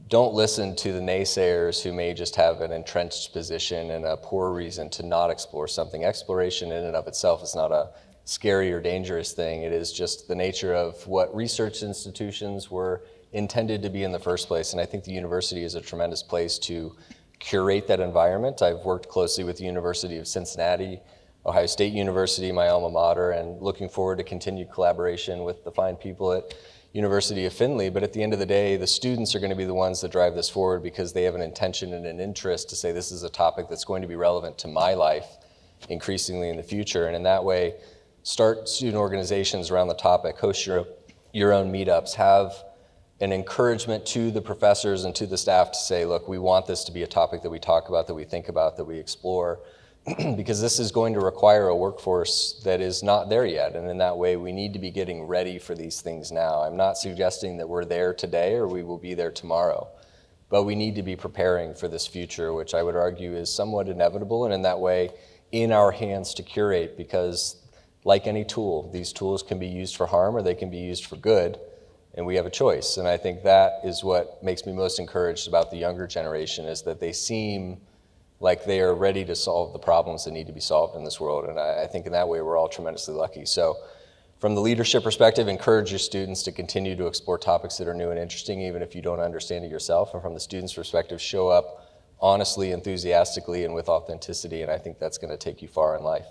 don't listen to the naysayers who may just have an entrenched position and a poor reason to not explore something. Exploration in and of itself is not a scary or dangerous thing. It is just the nature of what research institutions were intended to be in the first place. And I think the university is a tremendous place to curate that environment. I've worked closely with the University of Cincinnati, Ohio State University, my alma mater, and looking forward to continued collaboration with the fine people at University of Findlay. But at the end of the day, the students are going to be the ones that drive this forward because they have an intention and an interest to say this is a topic that's going to be relevant to my life increasingly in the future. And in that way, start student organizations around the topic, host your own meetups, have an encouragement to the professors and to the staff to say, look, we want this to be a topic that we talk about, that we think about, that we explore, because this is going to require a workforce that is not there yet. And in that way, we need to be getting ready for these things now. I'm not suggesting that we're there today or we will be there tomorrow, but we need to be preparing for this future, which I would argue is somewhat inevitable, and in that way, in our hands to curate, because like any tool, these tools can be used for harm or they can be used for good, and we have a choice. And I think that is what makes me most encouraged about the younger generation, is that they seem like they are ready to solve the problems that need to be solved in this world. And I think in that way, we're all tremendously lucky. So from the leadership perspective, encourage your students to continue to explore topics that are new and interesting, even if you don't understand it yourself. And from the students' perspective, show up honestly, enthusiastically, and with authenticity. And I think that's going to take you far in life.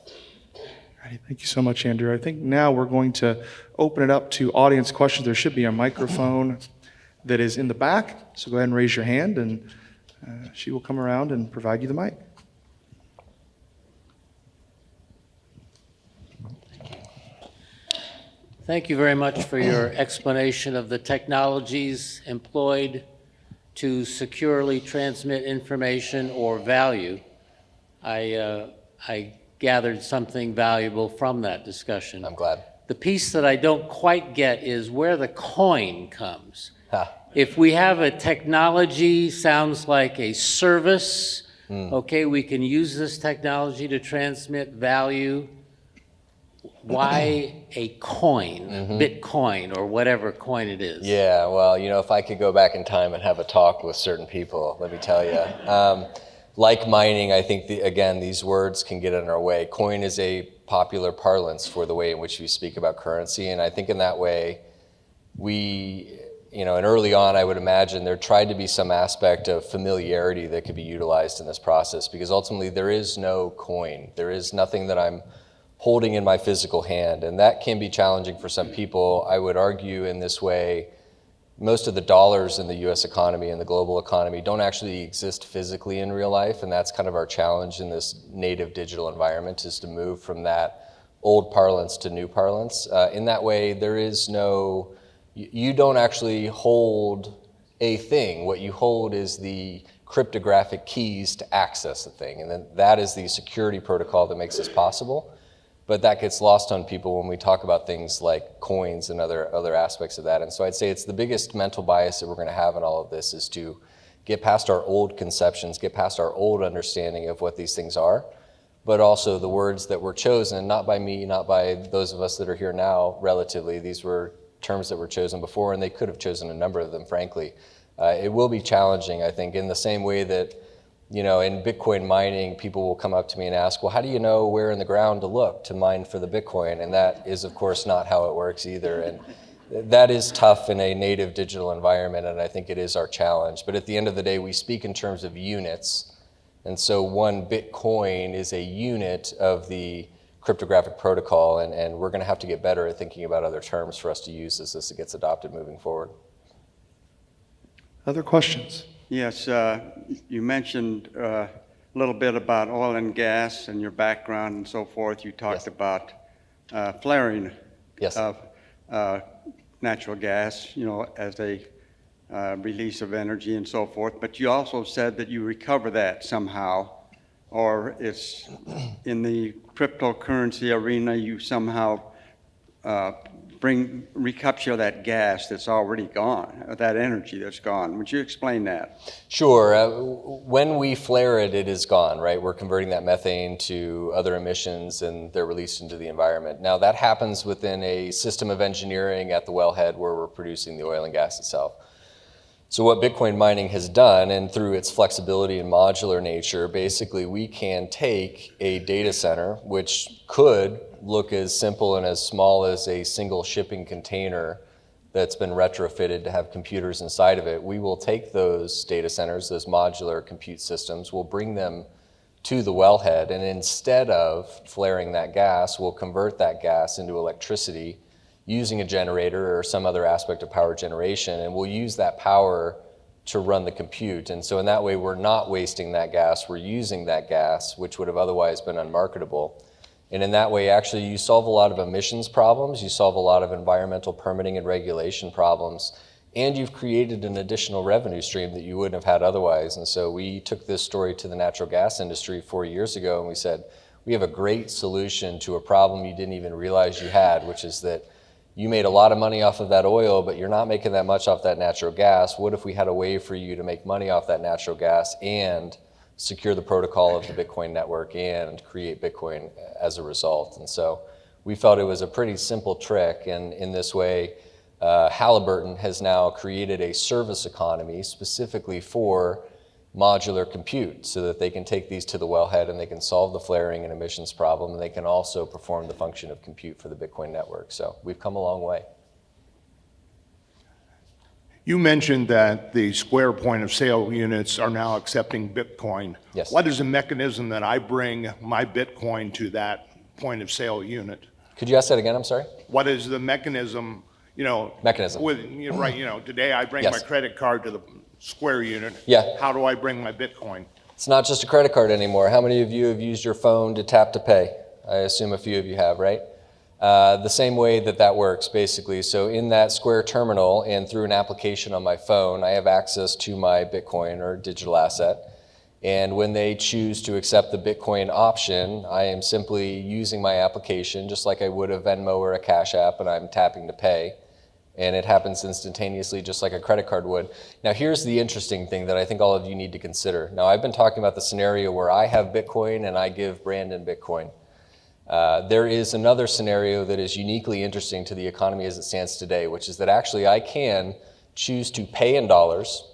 All right, thank you so much, Andrew. I think now we're going to open it up to audience questions. There should be a microphone that is in the back, so go ahead and raise your hand, and she will come around and provide you the mic. Thank you very much for your explanation of the technologies employed to securely transmit information or value. I gathered something valuable from that discussion. I'm glad. The piece that I don't quite get is where the coin comes. Ha. If we have a technology, sounds like a service, okay, we can use this technology to transmit value. why a coin, Bitcoin, or whatever coin it is? Yeah, well, if I could go back in time and have a talk with certain people, let me tell you. Like mining, I think, again, these words can get in our way. Coin is a popular parlance for the way in which we speak about currency, and I think in that way, and early on, I would imagine there tried to be some aspect of familiarity that could be utilized in this process, because ultimately there is no coin. There is nothing that I'm holding in my physical hand, and that can be challenging for some people. I would argue in this way, most of the dollars in the US economy and the global economy don't actually exist physically in real life, and that's kind of our challenge in this native digital environment, is to move from that old parlance to new parlance. In that way, there is no, you don't actually hold a thing. What you hold is the cryptographic keys to access a thing, and then that is the security protocol that makes this possible. But that gets lost on people when we talk about things like coins and other aspects of that. And so I'd say it's the biggest mental bias that we're going to have in all of this, is to get past our old conceptions, get past our old understanding of what these things are, but also the words that were chosen, not by me, not by those of us that are here now relatively. These were terms that were chosen before, and they could have chosen a number of them, frankly. It will be challenging, I think, in the same way that in Bitcoin mining, people will come up to me and ask, well, how do you know where in the ground to look to mine for the Bitcoin? And that is, of course, not how it works either. And that is tough in a native digital environment, and I think it is our challenge. But at the end of the day, we speak in terms of units. And so one Bitcoin is a unit of the cryptographic protocol, and we're going to have to get better at thinking about other terms for us to use as this gets adopted moving forward. Other questions? Yes, you mentioned a little bit about oil and gas and your background and so forth. You talked about flaring Yes. of natural gas, as a release of energy and so forth. But you also said that you recover that somehow, or it's in the cryptocurrency arena, you somehow recapture that gas that's already gone, that energy that's gone. Would you explain that? Sure. When we flare it, it is gone, right? We're converting that methane to other emissions, and they're released into the environment. Now, that happens within a system of engineering at the wellhead where we're producing the oil and gas itself. So what Bitcoin mining has done, and through its flexibility and modular nature, basically we can take a data center, which could look as simple and as small as a single shipping container that's been retrofitted to have computers inside of it. We will take those data centers, those modular compute systems, we'll bring them to the wellhead, and instead of flaring that gas, we'll convert that gas into electricity using a generator or some other aspect of power generation, and we'll use that power to run the compute. And so in that way, we're not wasting that gas, we're using that gas, which would have otherwise been unmarketable. And in that way, actually, you solve a lot of emissions problems, you solve a lot of environmental permitting and regulation problems, and you've created an additional revenue stream that you wouldn't have had otherwise. And so we took this story to the natural gas industry 4 years ago, and we said, we have a great solution to a problem you didn't even realize you had, which is that you made a lot of money off of that oil, but you're not making that much off that natural gas. What if we had a way for you to make money off that natural gas and secure the protocol of the Bitcoin network and create Bitcoin as a result? And so we felt it was a pretty simple trick, and in this way, Halliburton has now created a service economy specifically for modular compute, so that they can take these to the wellhead and they can solve the flaring and emissions problem, and they can also perform the function of compute for the Bitcoin network. So we've come a long way. You mentioned that the Square point of sale units are now accepting Bitcoin. Yes. What is the mechanism that I bring my Bitcoin to that point of sale unit? Could you ask that again? I'm sorry. What is the mechanism, Mechanism. Today I bring Yes. my credit card to the Square unit. Yeah. How do I bring my Bitcoin? It's not just a credit card anymore. How many of you have used your phone to tap to pay? I assume a few of you have, right? The same way that works, basically. So in that Square terminal and through an application on my phone, I have access to my Bitcoin or digital asset. And when they choose to accept the Bitcoin option, I am simply using my application just like I would a Venmo or a Cash App, and I'm tapping to pay. And it happens instantaneously, just like a credit card would. Now, here's the interesting thing that I think all of you need to consider. Now, I've been talking about the scenario where I have Bitcoin and I give Brandon Bitcoin. There is another scenario that is uniquely interesting to the economy as it stands today, which is that actually I can choose to pay in dollars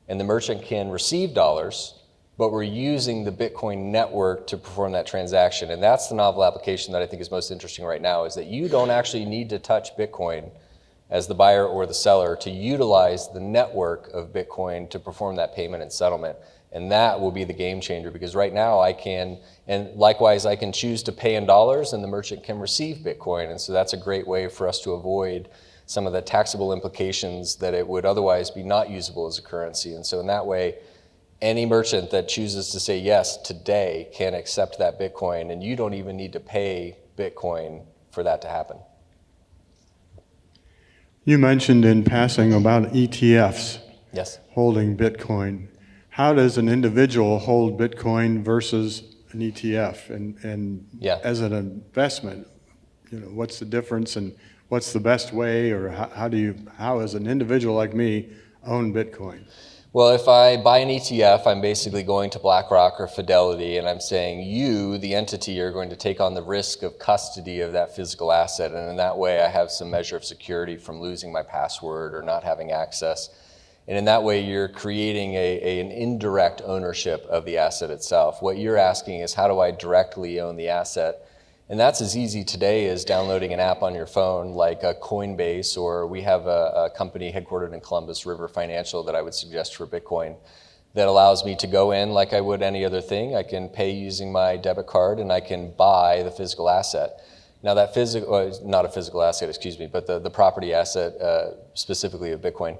and the merchant can receive dollars, but we're using the Bitcoin network to perform that transaction. And that's the novel application that I think is most interesting right now, is that you don't actually need to touch Bitcoin as the buyer or the seller to utilize the network of Bitcoin to perform that payment and settlement. And that will be the game changer, because right now I can, and likewise I can choose to pay in dollars and the merchant can receive Bitcoin. And so that's a great way for us to avoid some of the taxable implications that it would otherwise be not usable as a currency. And so in that way, any merchant that chooses to say yes today can accept that Bitcoin, and you don't even need to pay Bitcoin for that to happen. You mentioned in passing about ETFs Yes. holding Bitcoin. How does an individual hold Bitcoin versus an ETF? And Yeah. as an investment, what's the difference and what's the best way, or how as an individual like me, own Bitcoin? Well, if I buy an ETF, I'm basically going to BlackRock or Fidelity, and I'm saying you, the entity, are going to take on the risk of custody of that physical asset. And in that way, I have some measure of security from losing my password or not having access. And in that way, you're creating an indirect ownership of the asset itself. What you're asking is, how do I directly own the asset? And that's as easy today as downloading an app on your phone like a Coinbase, or we have a company headquartered in Columbus, River Financial, that I would suggest for Bitcoin, that allows me to go in like I would any other thing. I can pay using my debit card and I can buy the physical asset. Now that not a physical asset, excuse me, but the property asset specifically of Bitcoin.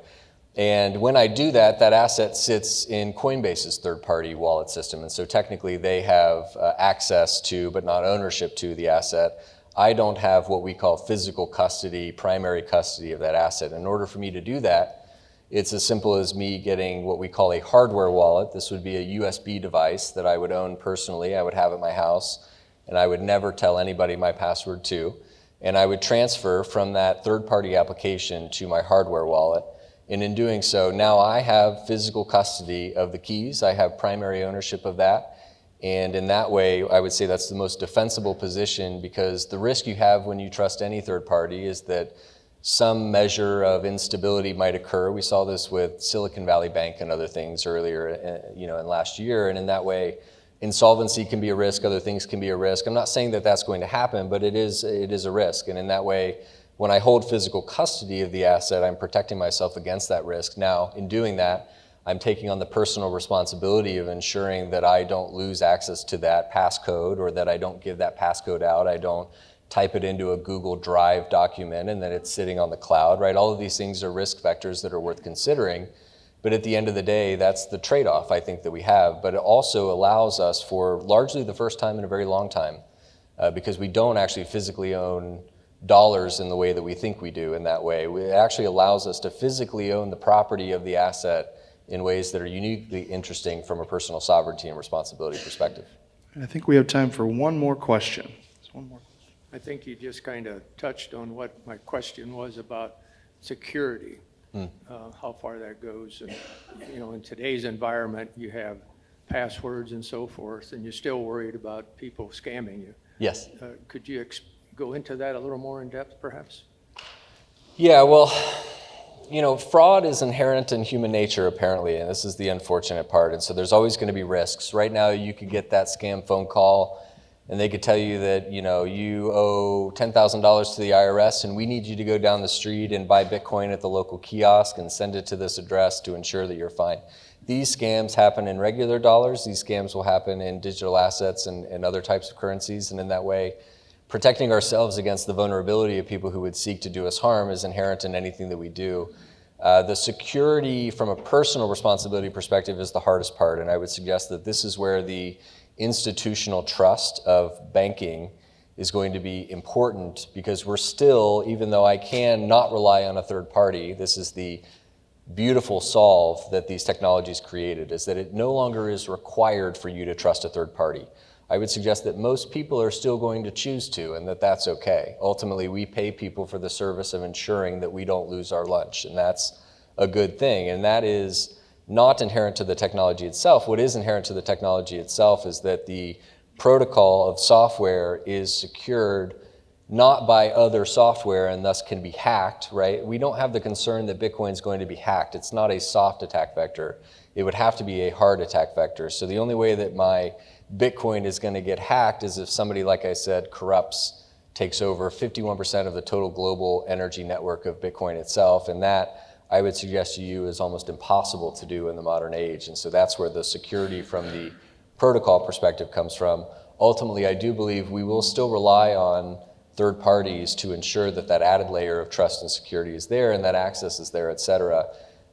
And when I do that, that asset sits in Coinbase's third-party wallet system. And so technically they have access to, but not ownership to, the asset. I don't have what we call physical custody, primary custody of that asset. In order for me to do that, it's as simple as me getting what we call a hardware wallet. This would be a USB device that I would own personally. I would have at my house, and I would never tell anybody my password to. And I would transfer from that third-party application to my hardware wallet. And in doing so, now I have physical custody of the keys. I have primary ownership of that. And in that way, I would say that's the most defensible position, because the risk you have when you trust any third party is that some measure of instability might occur. We saw this with Silicon Valley Bank and other things earlier, in last year. And in that way, insolvency can be a risk, other things can be a risk. I'm not saying that that's going to happen, but it is a risk. And in that way, when I hold physical custody of the asset, I'm protecting myself against that risk. Now, in doing that, I'm taking on the personal responsibility of ensuring that I don't lose access to that passcode, or that I don't give that passcode out. I don't type it into a Google Drive document and then it's sitting on the cloud, right? All of these things are risk vectors that are worth considering. But at the end of the day, that's the trade-off I think that we have. But it also allows us, for largely the first time in a very long time, because we don't actually physically own dollars in the way that we think we do in that way. It actually allows us to physically own the property of the asset in ways that are uniquely interesting from a personal sovereignty and responsibility perspective. And I think we have time for one more question. There's one more. I think you just kind of touched on what my question was about security, how far that goes. And, in today's environment, you have passwords and so forth, and you're still worried about people scamming you. Yes. Could you go into that a little more in depth, perhaps? Yeah, well, fraud is inherent in human nature, apparently, and this is the unfortunate part. And so there's always going to be risks. Right now, you could get that scam phone call, and they could tell you that, you owe $10,000 to the IRS, and we need you to go down the street and buy Bitcoin at the local kiosk and send it to this address to ensure that you're fine. These scams happen in regular dollars. These scams will happen in digital assets and other types of currencies, and in that way, protecting ourselves against the vulnerability of people who would seek to do us harm is inherent in anything that we do. The security from a personal responsibility perspective is the hardest part, and I would suggest that this is where the institutional trust of banking is going to be important, because we're still, even though I can not rely on a third party, this is the beautiful solve that these technologies created, is that it no longer is required for you to trust a third party. I would suggest that most people are still going to choose to, and that that's okay. Ultimately, we pay people for the service of ensuring that we don't lose our lunch, and that's a good thing. And that is not inherent to the technology itself. What is inherent to the technology itself is that the protocol of software is secured not by other software and thus can be hacked, right? We don't have the concern that Bitcoin is going to be hacked. It's not a soft attack vector. It would have to be a hard attack vector. So the only way that my Bitcoin is going to get hacked is if somebody, like I said, corrupts, takes over 51% of the total global energy network of Bitcoin itself. And that, I would suggest to you, is almost impossible to do in the modern age. And so that's where the security from the protocol perspective comes from. Ultimately, I do believe we will still rely on third parties to ensure that that added layer of trust and security is there and that access is there, et cetera.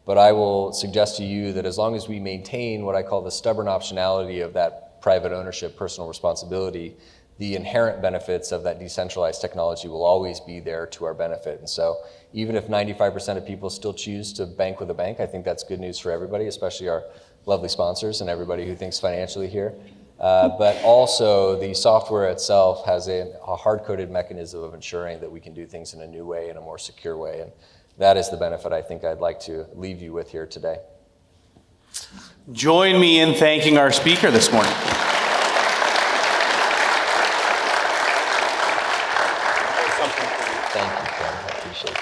But I will suggest to you that as long as we maintain what I call the stubborn optionality of that private ownership, personal responsibility, the inherent benefits of that decentralized technology will always be there to our benefit. And so even if 95% of people still choose to bank with a bank, I think that's good news for everybody, especially our lovely sponsors and everybody who thinks financially here. But also the software itself has a hard-coded mechanism of ensuring that we can do things in a new way, in a more secure way. And that is the benefit I think I'd like to leave you with here today. Join me in thanking our speaker this morning. Thank you, Ken. I appreciate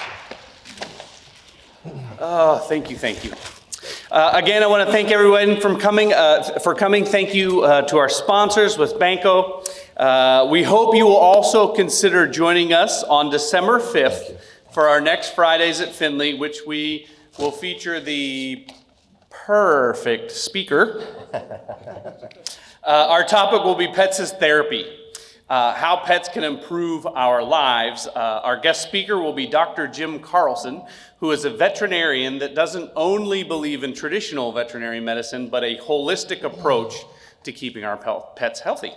you. Oh, thank you, thank you. Again, I want to thank everyone for coming. Thank you to our sponsors with Banco. We hope you will also consider joining us on December 5th for our next Fridays at Findlay, which we will feature the perfect speaker. Our topic will be pets as therapy. How pets can improve our lives. Our guest speaker will be Dr. Jim Carlson, who is a veterinarian that doesn't only believe in traditional veterinary medicine, but a holistic approach to keeping our pets healthy.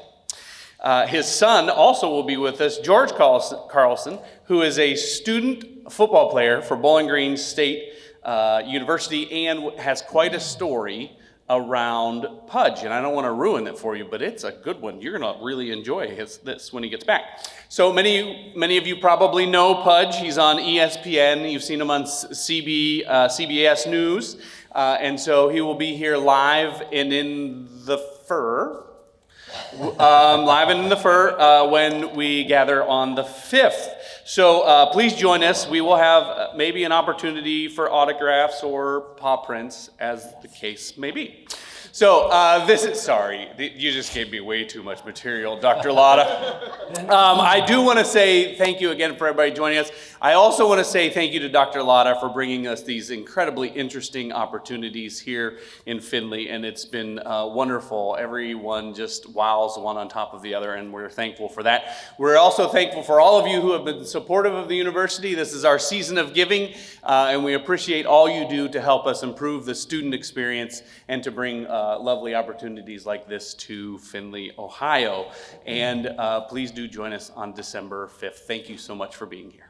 His son also will be with us, George Carlson, who is a student football player for Bowling Green State University and has quite a story around Pudge, and I don't want to ruin it for you, but it's a good one. You're going to really enjoy this when he gets back. So many of you probably know Pudge. He's on ESPN. You've seen him on CBS News, and so he will be here live and in the fur. When we gather on the 5th. So please join us. We will have maybe an opportunity for autographs or paw prints, as the case may be. So sorry, you just gave me way too much material, Dr. Lotta. I do want to say thank you again for everybody joining us. I also want to say thank you to Dr. Lotta for bringing us these incredibly interesting opportunities here in Findlay, and it's been wonderful. Everyone just wows one on top of the other, and we're thankful for that. We're also thankful for all of you who have been supportive of the university. This is our season of giving, and we appreciate all you do to help us improve the student experience and to bring lovely opportunities like this to Findlay, Ohio. And please do join us on December 5th. Thank you so much for being here.